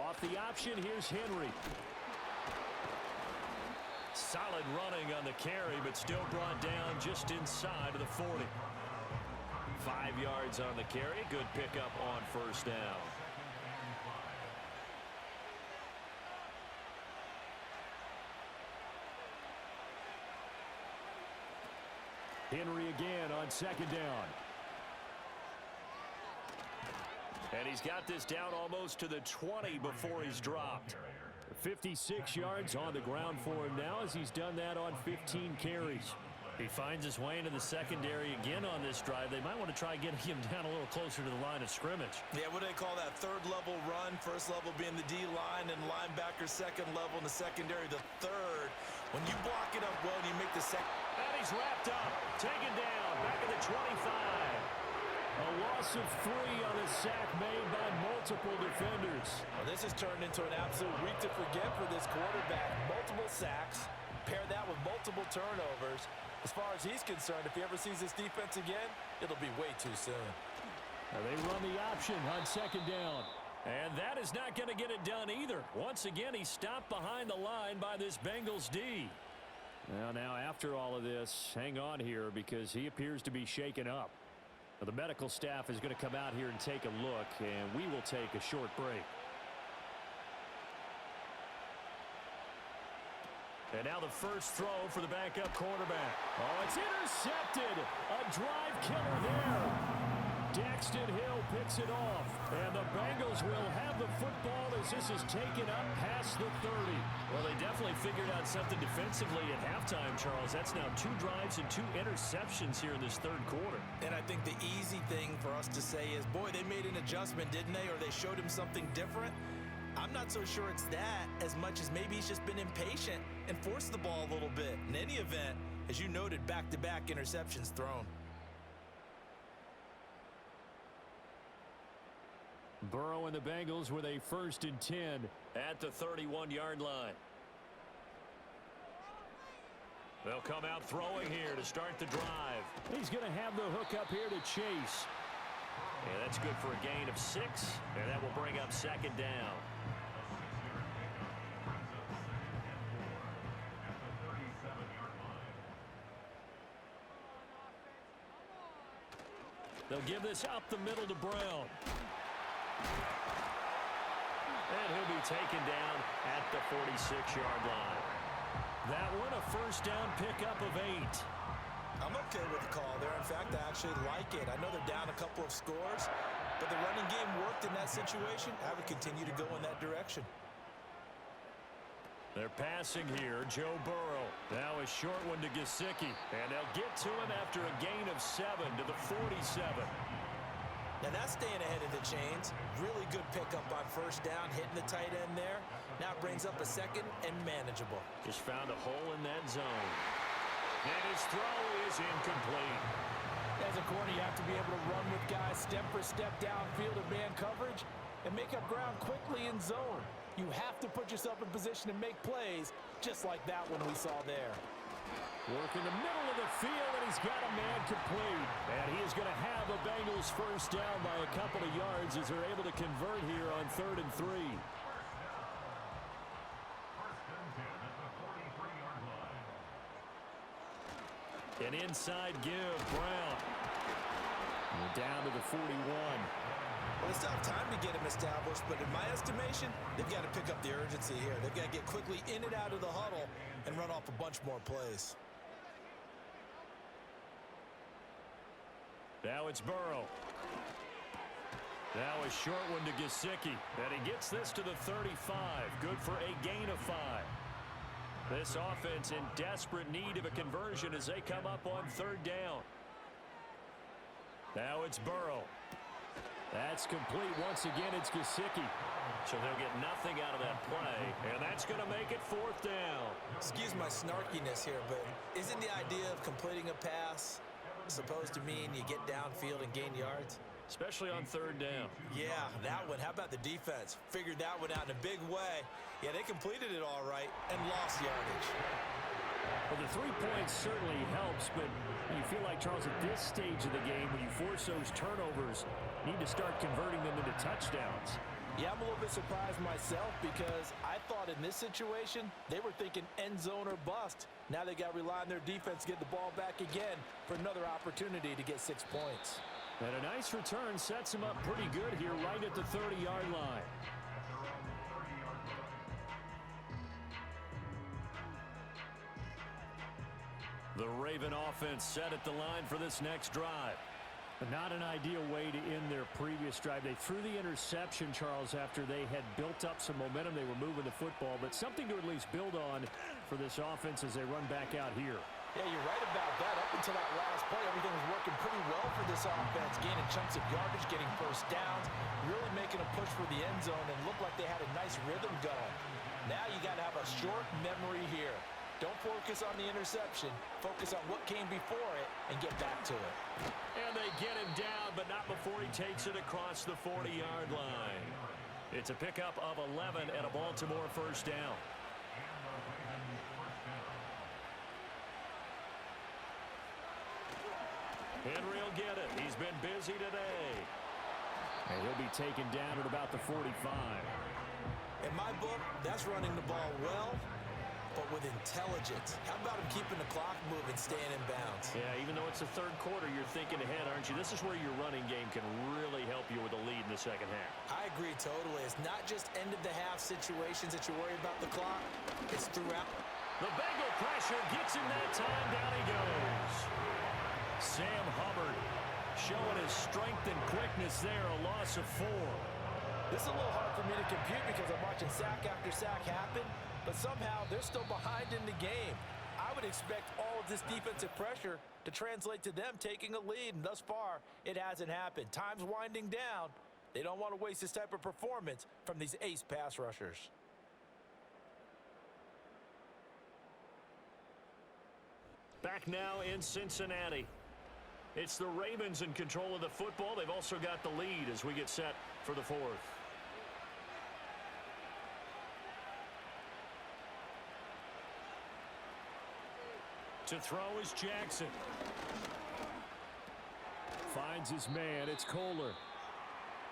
S1: Off the option, here's Henry. Solid running on the carry, but still brought down just inside of the 40. 5 yards on the carry. Good pickup on first down. Henry again on 2nd down. And he's got this down almost to the 20 before he's dropped. 56 yards on the ground for him now, as he's done that on 15 carries. He finds his way into the secondary again on this drive. They might want to try getting him down a little closer to the line of scrimmage.
S2: Yeah, what do they call that? Third level run. First level being the D-line, and linebacker second level in the secondary the third. When you block it up well and you make the second.
S1: And he's wrapped up. Taken down. Back at the 25. A loss of 3 on a sack made by multiple defenders.
S2: Well, this has turned into an absolute week to forget for this quarterback. Multiple sacks. Pair that with multiple turnovers. As far as he's concerned, if he ever sees this defense again, it'll be way too soon.
S1: Now they run the option on 2nd down. And that is not going to get it done either. Once again, he's stopped behind the line by this Bengals D. Now after all of this, hang on here, because he appears to be shaken up. Now, the medical staff is going to come out here and take a look, and we will take a short break. And now the first throw for the backup quarterback. Oh, it's intercepted. A drive killer there. Daxton Hill picks it off. And the Bengals will have the football as this is taken up past the 30. Well, they definitely figured out something defensively at halftime, Charles. That's now 2 drives and 2 interceptions here in this third quarter.
S2: And I think the easy thing for us to say is, boy, they made an adjustment, didn't they? Or they showed him something different. I'm not so sure it's that as much as maybe he's just been impatient and forced the ball a little bit. In any event, as you noted, back-to-back interceptions thrown.
S1: Burrow and the Bengals with a 1st and 10 at the 31-yard line. They'll come out throwing here to start the drive. He's going to have the hook up here to Chase. And that's good for a gain of 6, and that will bring up 2nd down. They'll give this up the middle to Brown. And he'll be taken down at the 46-yard line. That one a 1st down pickup of 8.
S2: I'm okay with the call there. In fact, I actually like it. I know they're down a couple of scores, but the running game worked in that situation. I would continue to go in that direction.
S1: They're passing here. Joe Burrow. Now a short one to Gesicki. And they'll get to him after a gain of 7 to the 47.
S2: Now that's staying ahead of the chains. Really good pickup on first down, hitting the tight end there. Now it brings up a second and manageable.
S1: Just found a hole in that zone. And his throw is incomplete.
S2: As a corner, you have to be able to run with guys step for step downfield in man coverage and make up ground quickly in zone. You have to put yourself in position to make plays, just like that one we saw there.
S1: Work in the middle of the field, and he's got a man complete. And he is going to have a Bengals first down by a couple of yards as they're able to convert here on 3rd and 3. An inside give, Brown. And down to the 41.
S2: Well, they still have time to get him established, but in my estimation, they've got to pick up the urgency here. They've got to get quickly in and out of the huddle and run off a bunch more plays.
S1: Now it's Burrow. Now a short one to Gesicki. And he gets this to the 35. Good for a gain of 5. This offense in desperate need of a conversion as they come up on 3rd down. Now it's Burrow. That's complete. Once again, it's Gesicki. So they'll get nothing out of that play, and that's going to make it 4th down.
S2: Excuse my snarkiness here, but isn't the idea of completing a pass supposed to mean you get downfield and gain yards?
S1: Especially on 3rd down.
S2: Yeah, that one. How about the defense? Figured that one out in a big way. Yeah, they completed it all right and lost yardage.
S1: Well, the 3 points certainly helps, but you feel like, Charles, at this stage of the game, when you force those turnovers, you need to start converting them into touchdowns.
S2: Yeah, I'm a little bit surprised myself because I thought in this situation, they were thinking end zone or bust. Now they got to rely on their defense to get the ball back again for another opportunity to get 6 points.
S1: And a nice return sets him up pretty good here right at the 30-yard line. The Raven offense set at the line for this next drive. Not an ideal way to end their previous drive. They threw the interception, Charles, after they had built up some momentum. They were moving the football, but something to at least build on for this offense as they run back out here.
S2: Yeah, you're right about that. Up until that last play, everything was working pretty well for this offense. Gaining chunks of yardage, getting first downs, really making a push for the end zone, and looked like they had a nice rhythm going. Now you got to have a short memory here. Don't focus on the interception. Focus on what came before it and get back to it.
S1: And they get him down, but not before he takes it across the 40-yard line. It's a pickup of 11 and a Baltimore first down. Henry will get it. He's been busy today. And he'll be taken down at about the 45.
S2: In my book, that's running the ball well, but with intelligence. How about him keeping the clock moving, staying in bounds?
S1: Yeah, even though it's the 3rd quarter, you're thinking ahead, aren't you? This is where your running game can really help you with a lead in the 2nd half.
S2: I agree totally. It's not just end-of-the-half situations that you worry about the clock. It's throughout.
S1: The Bengal pressure gets him that time. Down he goes. Sam Hubbard showing his strength and quickness there, a loss of 4.
S2: This is a little hard for me to compute because I'm watching sack after sack happen, but somehow they're still behind in the game. I would expect all of this defensive pressure to translate to them taking a lead, and thus far, it hasn't happened. Time's winding down. They don't want to waste this type of performance from these ace pass rushers.
S1: Back now in Cincinnati. It's the Ravens in control of the football. They've also got the lead as we get set for the 4th. To throw is Jackson. Finds his man. It's Kohler.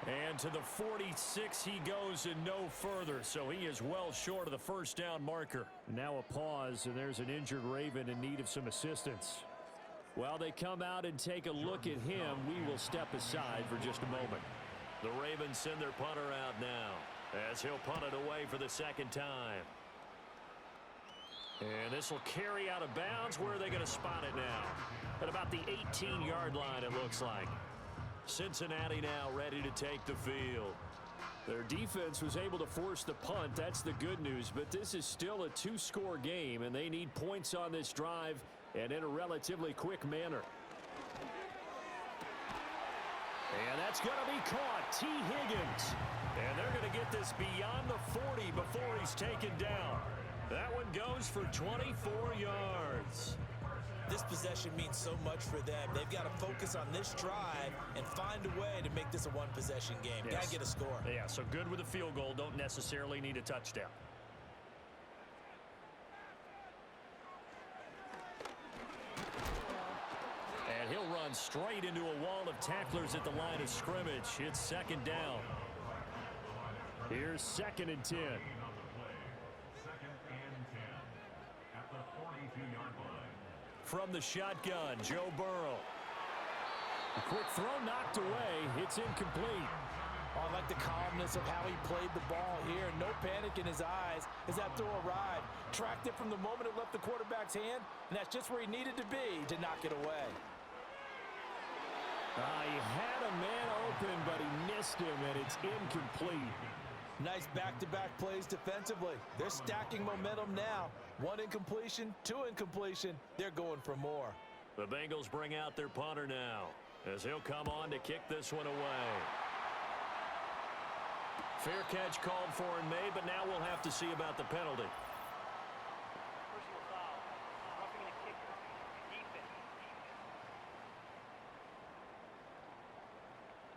S1: And to the 46 he goes and no further. So he is well short of the first down marker. Now a pause, and there's an injured Raven in need of some assistance. While they come out and take a look at him, we will step aside for just a moment. The Ravens send their punter out now as he'll punt it away for the 2nd time. And this will carry out of bounds. Where are they going to spot it now? At about the 18-yard line, it looks like. Cincinnati now ready to take the field. Their defense was able to force the punt. That's the good news. But this is still a two-score game, and they need points on this drive and in a relatively quick manner. And that's going to be caught. T. Higgins. And they're going to get this beyond the 40 before he's taken down. That one goes for 24 yards.
S2: This possession means so much for them. They've got to focus on this drive and find a way to make this a one-possession game.
S1: Yes.
S2: Got to get a score.
S1: Yeah, so good with a field goal. Don't necessarily need a touchdown. And he'll run straight into a wall of tacklers at the line of scrimmage. It's second down. Here's 2nd and 10. From the shotgun, Joe Burrow. A quick throw knocked away. It's incomplete.
S2: Oh, I like the calmness of how he played the ball here. No panic in his eyes as that throw arrived. Tracked it from the moment it left the quarterback's hand, and that's just where he needed to be to knock it away.
S1: He had a man open, but he missed him, and it's incomplete.
S2: Nice back-to-back plays defensively. They're stacking momentum now. 1 incompletion, 2 incompletion. They're going for more.
S1: The Bengals bring out their punter now as he'll come on to kick this one away. Fair catch called for and made, but now we'll have to see about the penalty.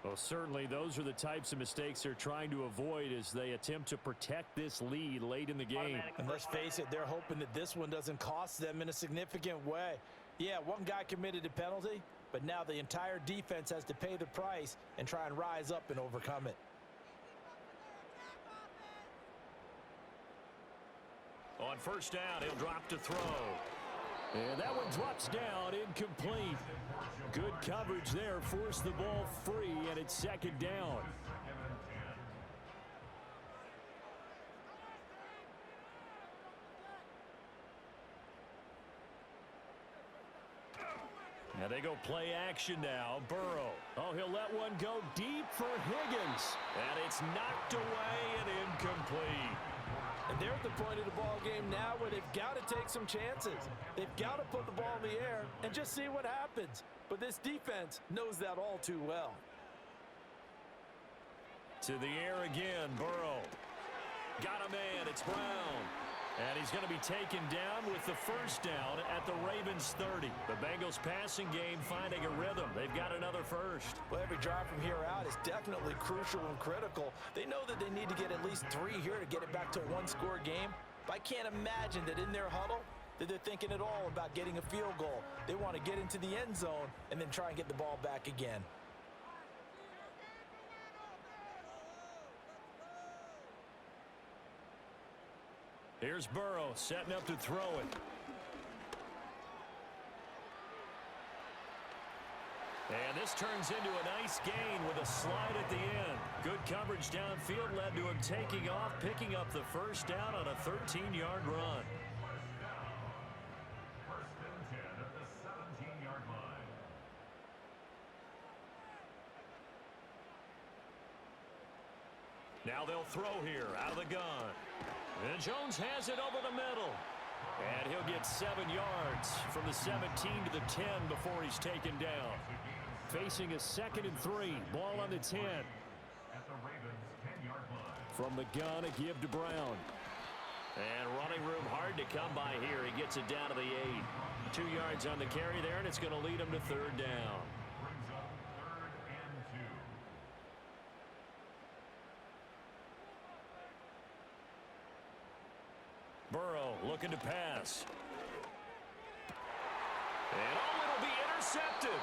S1: Well, certainly those are the types of mistakes they're trying to avoid as they attempt to protect this lead late in the game.
S2: And let's face it, they're hoping that this one doesn't cost them in a significant way. Yeah, one guy committed a penalty, but now the entire defense has to pay the price and try and rise up and overcome it.
S1: On first down, he'll drop to throw. And that one drops down, incomplete. Good coverage there, forced the ball free, and it's second down. Now they go play action now. Burrow. Oh, he'll let one go deep for Higgins. And it's knocked away and incomplete.
S2: And they're at the point of the ball game now where they've got to take some chances. They've got to put the ball in the air and just see what happens. But this defense knows that all too well.
S1: To the air again, Burrow. Got a man, it's Brown. And he's going to be taken down with the first down at the Ravens 30. The Bengals passing game finding a rhythm. They've got another first.
S2: Well, every drive from here out is definitely crucial and critical. They know that they need to get at least 3 here to get it back to a one-score game. But I can't imagine that in their huddle that they're thinking at all about getting a field goal. They want to get into the end zone and then try and get the ball back again.
S1: Here's Burrow setting up to throw it. And this turns into a nice gain with a slide at the end. Good coverage downfield led to him taking off, picking up the first down on a 13-yard run.
S3: First and 10 at the 17-yard line.
S1: Now they'll throw here out of the gun. And Jones has it over the middle. And he'll get 7 yards from the 17 to the 10 before he's taken down. Facing a 2nd and 3. Ball on the 10.
S3: At the Ravens 10-yard line.
S1: From the gun, a give to Brown. And running room hard to come by here. He gets it down to the 8. 2 yards on the carry there, and it's going to lead him to third down.
S3: Brings up 3rd and 2.
S1: Burrow looking to pass. And it'll be intercepted.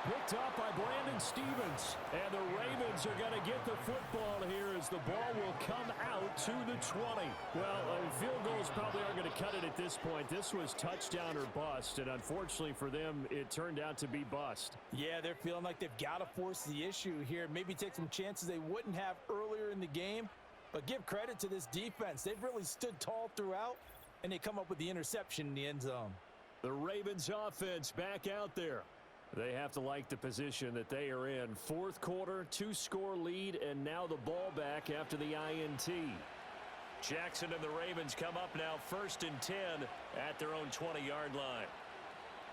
S1: Picked up by Brandon Stevens. And the Ravens are going to get the football here as the ball will come out to the 20. Well, field goals probably aren't going to cut it at this point. This was touchdown or bust, and unfortunately for them, it turned out to be bust.
S2: Yeah, they're feeling like they've got to force the issue here. Maybe take some chances they wouldn't have earlier in the game. But give credit to this defense. They've really stood tall throughout. and they come up with the interception in the end zone.
S1: The Ravens offense back out there. They have to like the position that they are in. Fourth quarter, 2-score lead, and now the ball back after the INT. Jackson and the Ravens come up now 1st and 10 at their own 20-yard line.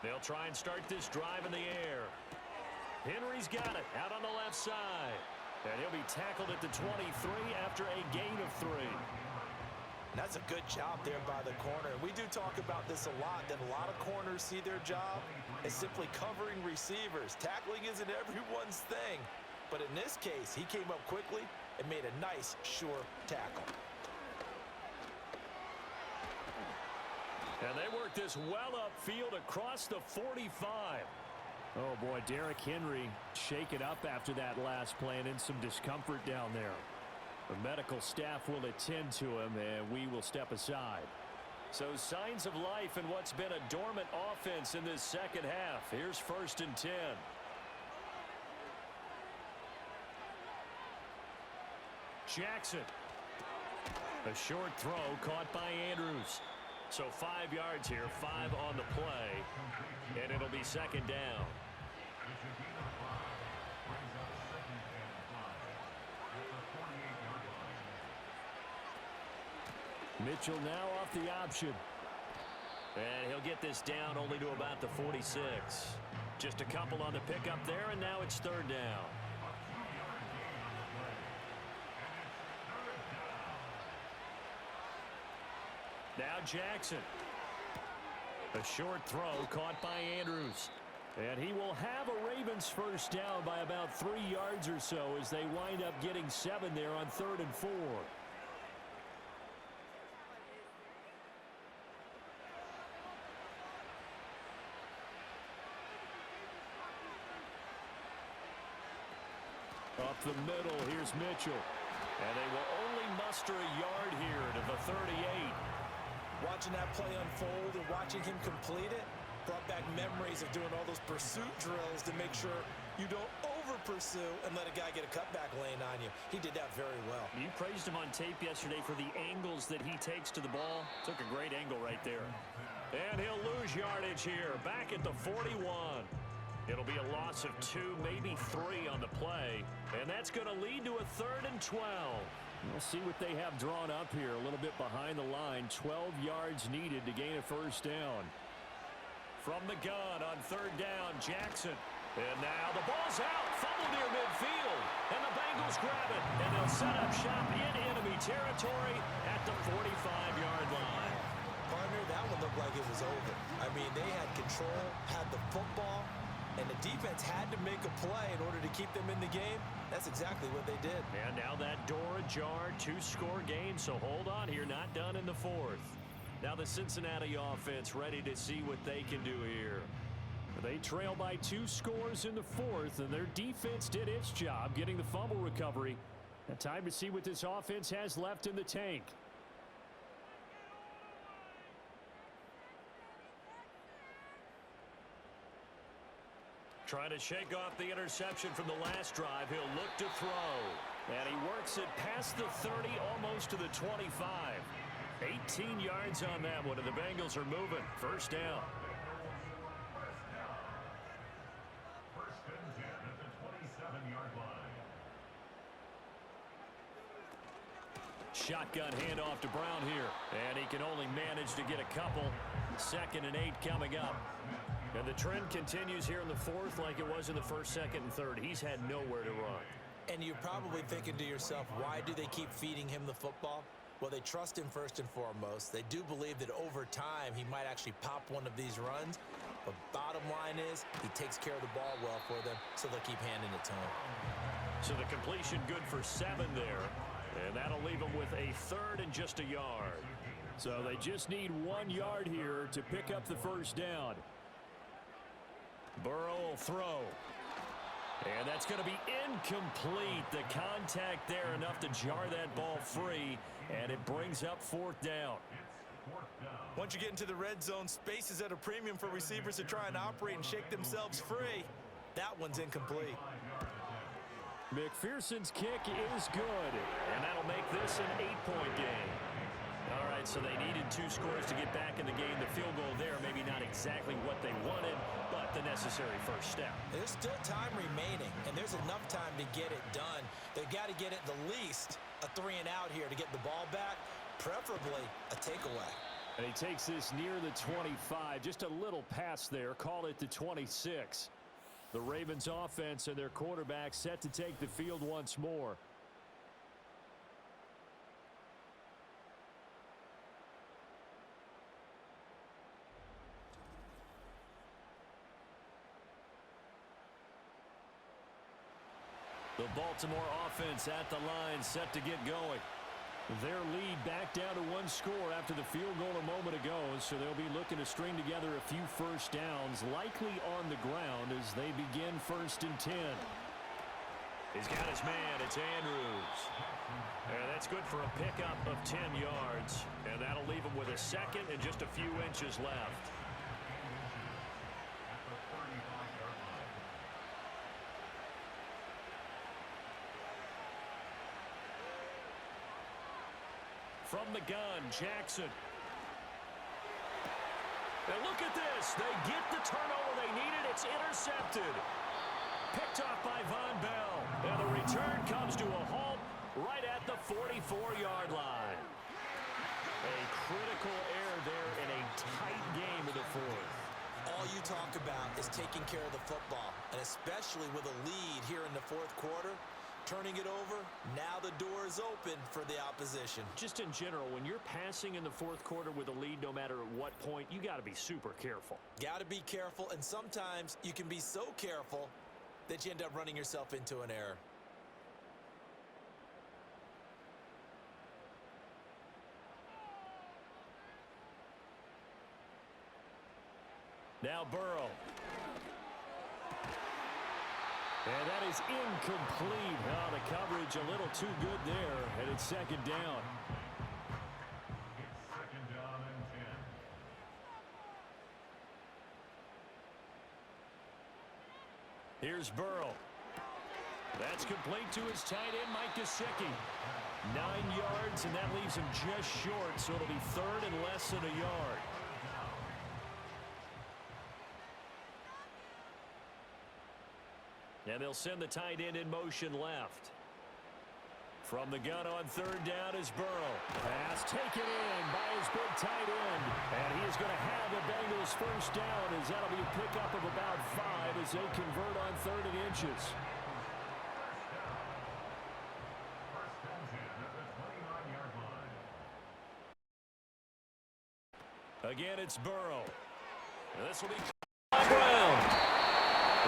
S1: They'll try and start this drive in the air. Henry's got it out on the left side. And he'll be tackled at the 23 after a gain of 3.
S2: That's a good job there by the corner. We do talk about this a lot, that a lot of corners see their job as simply covering receivers. Tackling isn't everyone's thing. But in this case, he came up quickly and made a nice, sure tackle.
S1: And they work this well upfield across the 45. Oh, boy, Derrick Henry shaken up after that last play and in some discomfort down there. The medical staff will attend to him, and we will step aside. So signs of life in what's been a dormant offense in this second half. Here's 1st and 10. Jackson. A short throw caught by Andrews. So 5 yards here, 5 on the play, and it'll be 2nd down. Mitchell now off the option. And he'll get this down only to about the 46. Just a couple on the pickup there, and now it's 3rd down. Now Jackson. A short throw caught by Andrews. And he will have a Ravens 1st down by about 3 yards or so as they wind up getting 7 there on 3rd and 4. Up the middle, here's Mitchell. And they will only muster a yard here to the 38.
S2: Watching that play unfold and watching him complete it brought back memories of doing all those pursuit drills to make sure you don't over-pursue and let a guy get a cutback lane on you. He did that very well.
S1: You praised him on tape yesterday for the angles that he takes to the ball. Took a great angle right there. And he'll lose yardage here, back at the 41. It'll be a loss of 2, maybe 3 on the play. And that's going to lead to a 3rd and 12. We'll see what they have drawn up here. A little bit behind the line. 12 yards needed to gain a 1st down. From the gun on 3rd down, Jackson. And now the ball's out. Fumble near midfield. And the Bengals grab it. And they'll set up shop in enemy territory at the 45-yard line.
S2: Partner, that one looked like it was over. I mean, they had control, had the football, and the defense had to make a play in order to keep them in the game. That's exactly what they did.
S1: And now that door ajar, 2-score game, so hold on here, not done in the 4th. Now the Cincinnati offense ready to see what they can do here. They trail by 2 scores in the 4th, and their defense did its job getting the fumble recovery. Now time to see what this offense has left in the tank. Trying to shake off the interception from the last drive. He'll look to throw. And he works it past the 30, almost to the 25. 18 yards on that one, and the Bengals are moving. 1st down.
S3: First and 10 at the 27-yard line.
S1: Shotgun handoff to Brown here. And he can only manage to get a couple. 2nd and 8 coming up. And the trend continues here in the 4th like it was in the 1st, 2nd, and 3rd. He's had nowhere to run.
S2: And you're probably thinking to yourself, why do they keep feeding him the football? Well, they trust him first and foremost. They do believe that over time he might actually pop one of these runs. But bottom line is he takes care of the ball well for them, so they'll keep handing it to him.
S1: So the completion good for 7 there. And that'll leave them with a 3rd and just a yard. So they just need 1 yard here to pick up the 1st down. Burrow will throw. And that's going to be incomplete. The contact there enough to jar that ball free. And it brings up 4th down.
S2: Once you get into the red zone, space is at a premium for receivers to try and operate and shake themselves free. That one's incomplete.
S1: McPherson's kick is good. And that'll make this an 8-point game. All right, right, so they needed 2 scores to get back in the game. The field goal there, maybe not exactly what they wanted, but the necessary first step.
S2: There's still time remaining, and there's enough time to get it done. They've got to get at the least a 3-and-out here to get the ball back, preferably a takeaway.
S1: And he takes this near the 25. Just a little pass there. Call it the 26. The Ravens offense and their quarterback set to take the field once more. The Baltimore offense at the line set to get going. Their lead back down to 1 score after the field goal a moment ago, so they'll be looking to string together a few first downs, likely on the ground as they begin 1st and 10. He's got his man. It's Andrews. And that's good for a pickup of 10 yards, and that'll leave him with a second and just a few inches left. From the gun, Jackson. And look at this. They get the turnover they needed. It's intercepted. Picked off by Von Bell. And the return comes to a halt right at the 44-yard line. A critical error there in a tight game in the 4th.
S2: All you talk about is taking care of the football, and especially with a lead here in the 4th quarter. Turning it over, now the door is open for the opposition.
S1: Just in general, when you're passing in the 4th quarter with a lead, no matter at what point, you got to be super careful.
S2: Got to be careful, and sometimes you can be so careful that you end up running yourself into an error.
S1: Now Burrow. And that is incomplete. Oh, the coverage a little too good there, and it's 2nd down.
S3: It's 2nd down and
S1: 10. Here's Burrow. That's complete to his tight end, Mike Gesicki. 9 yards, and that leaves him just short, so it'll be 3rd and less than a yard. And they'll send the tight end in motion left. From the gun on 3rd down is Burrow. Pass taken in by his big tight end. And he is going to have the Bengals first down as that'll be a pickup of about 5 as they convert on 3rd and inches.
S3: First and 10 at the 29-yard line.
S1: Again, it's Burrow. And this will be Brown.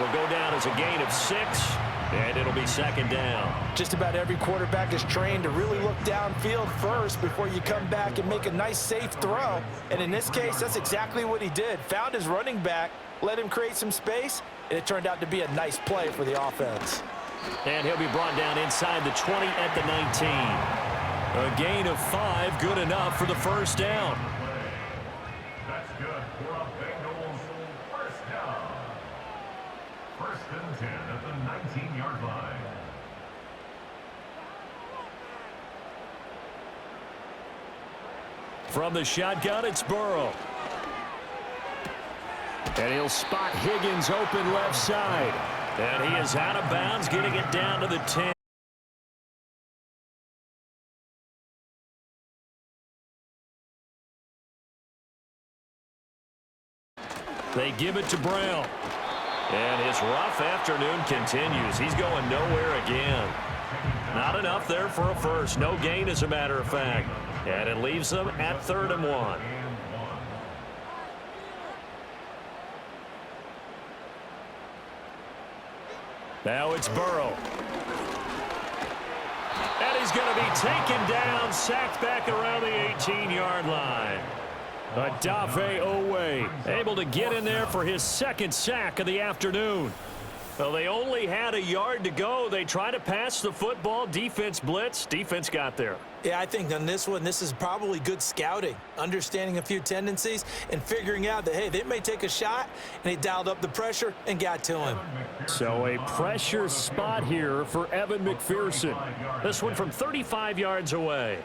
S1: Will go down as a gain of 6, and it'll be 2nd down.
S2: Just about every quarterback is trained to really look downfield first before you come back and make a nice, safe throw. And in this case, that's exactly what he did. Found his running back, let him create some space, and it turned out to be a nice play for the offense.
S1: And he'll be brought down inside the 20 at the 19. A gain of 5, good enough for the first down.
S3: That's good for a Bengals first down. 1st and 10 at the 19-yard line.
S1: From the shotgun, it's Burrow. And he'll spot Higgins open left side. And he is out of bounds, getting it down to the 10. They give it to Brown. And his rough afternoon continues. He's going nowhere again. Not enough there for a first. No gain, as a matter of fact. And it leaves them at 3rd and 1. Now it's Burrow. And he's going to be taken down, sacked back around the 18-yard line. Odafe Owe able to get in there for his 2nd sack of the afternoon. Well, they only had a yard to go. They tried to pass the football. Defense blitz. Defense got there.
S2: Yeah, I think on this one, this is probably good scouting, understanding a few tendencies and figuring out that, hey, they may take a shot, and they dialed up the pressure and got to him.
S1: So a pressure spot here for Evan McPherson. This one from 35 yards away.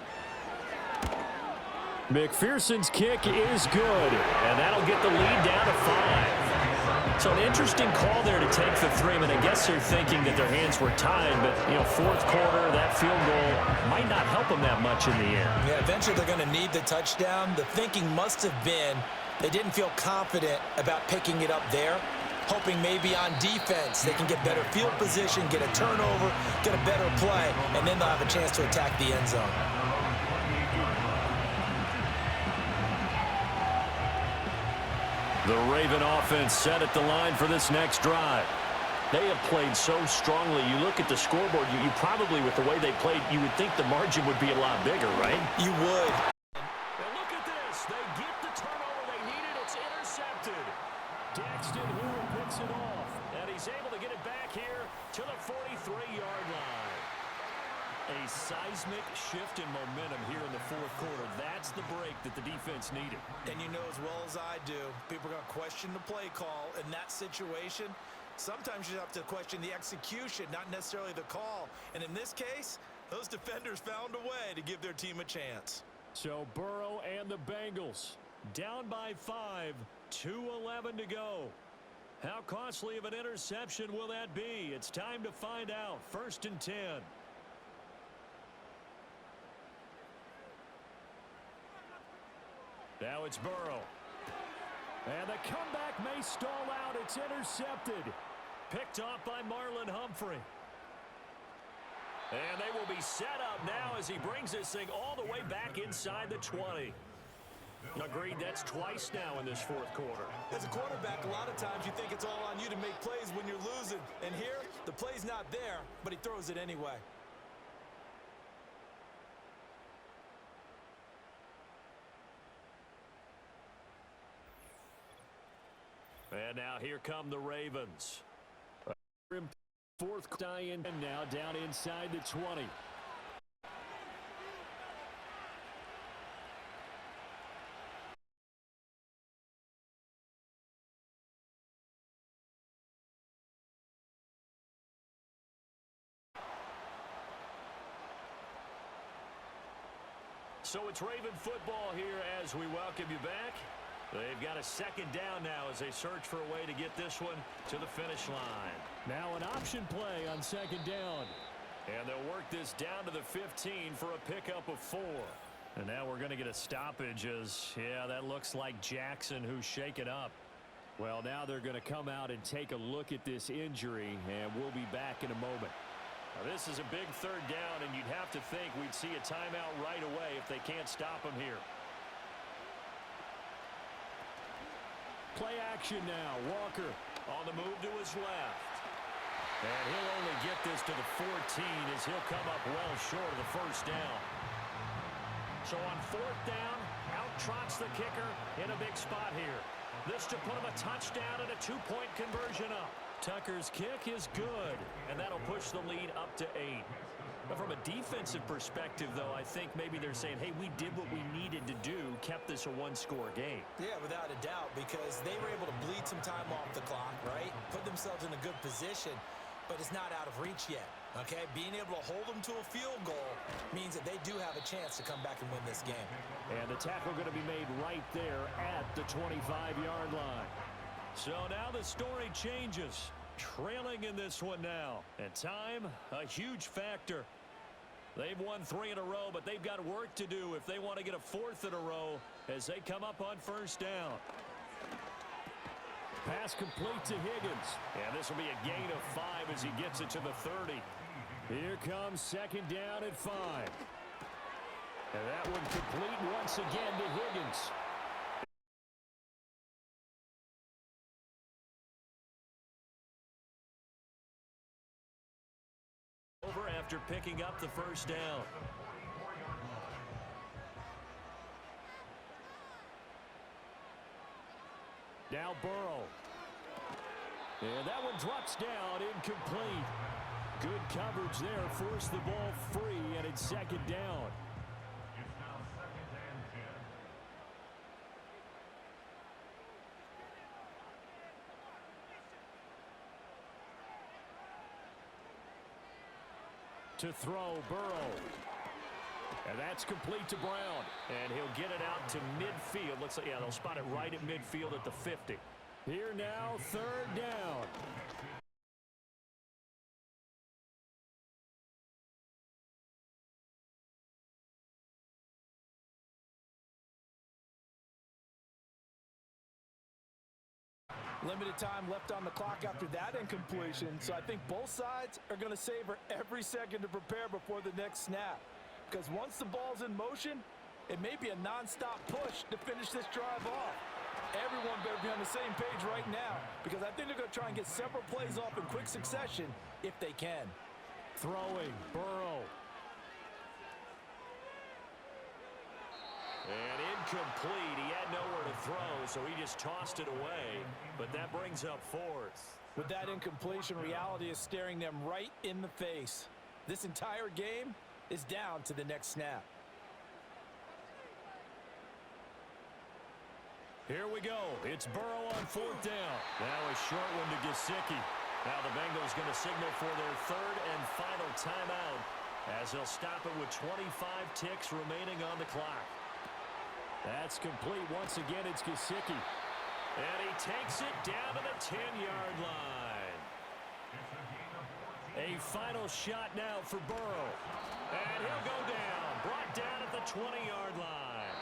S1: McPherson's kick is good, and that'll get the lead down to 5. So an interesting call there to take the 3. I mean, I guess they're thinking that their hands were tied, but, fourth quarter, that field goal might not help them that much in the end.
S2: Yeah, eventually they're going to need the touchdown. The thinking must have been they didn't feel confident about picking it up there, hoping maybe on defense they can get better field position, get a turnover, get a better play, and then they'll have a chance to attack the end zone.
S1: The Raven offense set at the line for this next drive. They have played so strongly. You look at the scoreboard, you probably, with the way they played, you would think the margin would be a lot bigger, right?
S2: You would.
S1: And look at this. They get the turnover they needed. It's intercepted. Daxton Hill picks it off, and he's able to get it back here to the 43-yard line. A seismic shift in momentum here in the fourth quarter. That's the break that the defense needed.
S2: And you know as well as I do, people are going to question the play call in that situation. Sometimes you have to question the execution, not necessarily the call. And in this case, those defenders found a way to give their team a chance.
S1: So Burrow and the Bengals down by 5, 2:11 to go. How costly of an interception will that be? It's time to find out. 1st and 10. Now it's Burrow. And the comeback may stall out. It's intercepted. Picked off by Marlon Humphrey. And they will be set up now as he brings this thing all the way back inside the 20. Agreed, that's twice now in this fourth quarter.
S2: As a quarterback, a lot of times you think it's all on you to make plays when you're losing. And here, the play's not there, but he throws it anyway.
S1: And now here come the Ravens. Fourth tie-in, and now down inside the 20. So it's Raven football here as we welcome you back. They've got a 2nd down now as they search for a way to get this one to the finish line. Now an option play on 2nd down. And they'll work this down to the 15 for a pickup of 4. And now we're going to get a stoppage as, that looks like Jackson who's shaken up. Well, now they're going to come out and take a look at this injury, and we'll be back in a moment. Now, this is a big 3rd down, and you'd have to think we'd see a timeout right away if they can't stop him here. Play action now. Walker on the move to his left. And he'll only get this to the 14 as he'll come up well short of the 1st down. So on 4th down, out trots the kicker in a big spot here. This to put him a touchdown and a 2-point conversion up. Tucker's kick is good, and that'll push the lead up to 8. But from a defensive perspective, though, I think maybe they're saying, hey, we did what we needed to do, kept this a 1-score game.
S2: Yeah, without a doubt, because they were able to bleed some time off the clock, right? Put themselves in a good position, but it's not out of reach yet, okay? Being able to hold them to a field goal means that they do have a chance to come back and win this game.
S1: And the tackle going to be made right there at the 25-yard line. So now the story changes. Trailing in this one now. And time, a huge factor. They've won 3 in a row, but they've got work to do if they want to get a 4th in a row as they come up on 1st down. Pass complete to Higgins. And this will be a gain of 5 as he gets it to the 30. Here comes 2nd down at 5. And that one complete once again to Higgins. After picking up the 1st down. Now Burrow. And that one drops down, incomplete. Good coverage there, forced the ball free, and it's 2nd down. To throw, Burrow. And that's complete to Brown. And he'll get it out to midfield. Looks like, yeah, they'll spot it right at midfield at the 50. Here now, third down.
S2: Limited time left on the clock after that incompletion, so I think both sides are going to savor every second to prepare before the next snap. Because once the ball's in motion, it may be a non-stop push to finish this drive off. Everyone better be on the same page right now, because I think they're going to try and get several plays off in quick succession if they can.
S1: Throwing, Burrow. And incomplete. He had nowhere to throw, so he just tossed it away. But that brings up fourth.
S2: With that incompletion, reality is staring them right in the face. This entire game is down to the next snap.
S1: Here we go. It's Burrow on fourth down. Now a short one to Gesicki. Now the Bengals going to signal for their third and final timeout as they'll stop it with 25 ticks remaining on the clock. That's complete. Once again, it's Gesicki. And he takes it down to the 10-yard line. A final shot now for Burrow. And he'll go down. Brought down at the 20-yard line.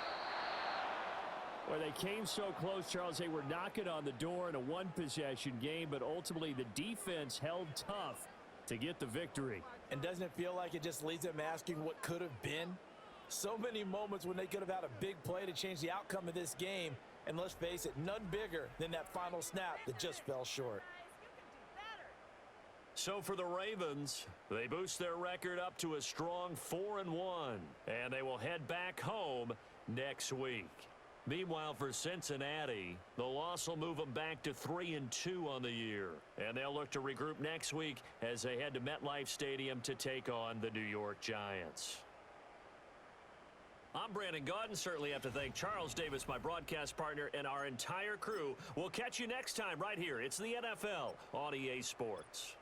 S1: Well, they came so close, Charles. They were knocking on the door in a one-possession game, but ultimately the defense held tough to get the victory.
S2: And doesn't it feel like it just leaves them asking what could have been? So many moments when they could have had a big play to change the outcome of this game. And let's face it, none bigger than that final snap that just fell short.
S1: So for the Ravens, they boost their record up to a strong 4-1. And they will head back home next week. Meanwhile, for Cincinnati, the loss will move them back to 3-2 on the year. And they'll look to regroup next week as they head to MetLife Stadium to take on the New York Giants. I'm Brandon Gaudin. Certainly have to thank Charles Davis, my broadcast partner, and our entire crew. We'll catch you next time right here. It's the NFL on EA Sports.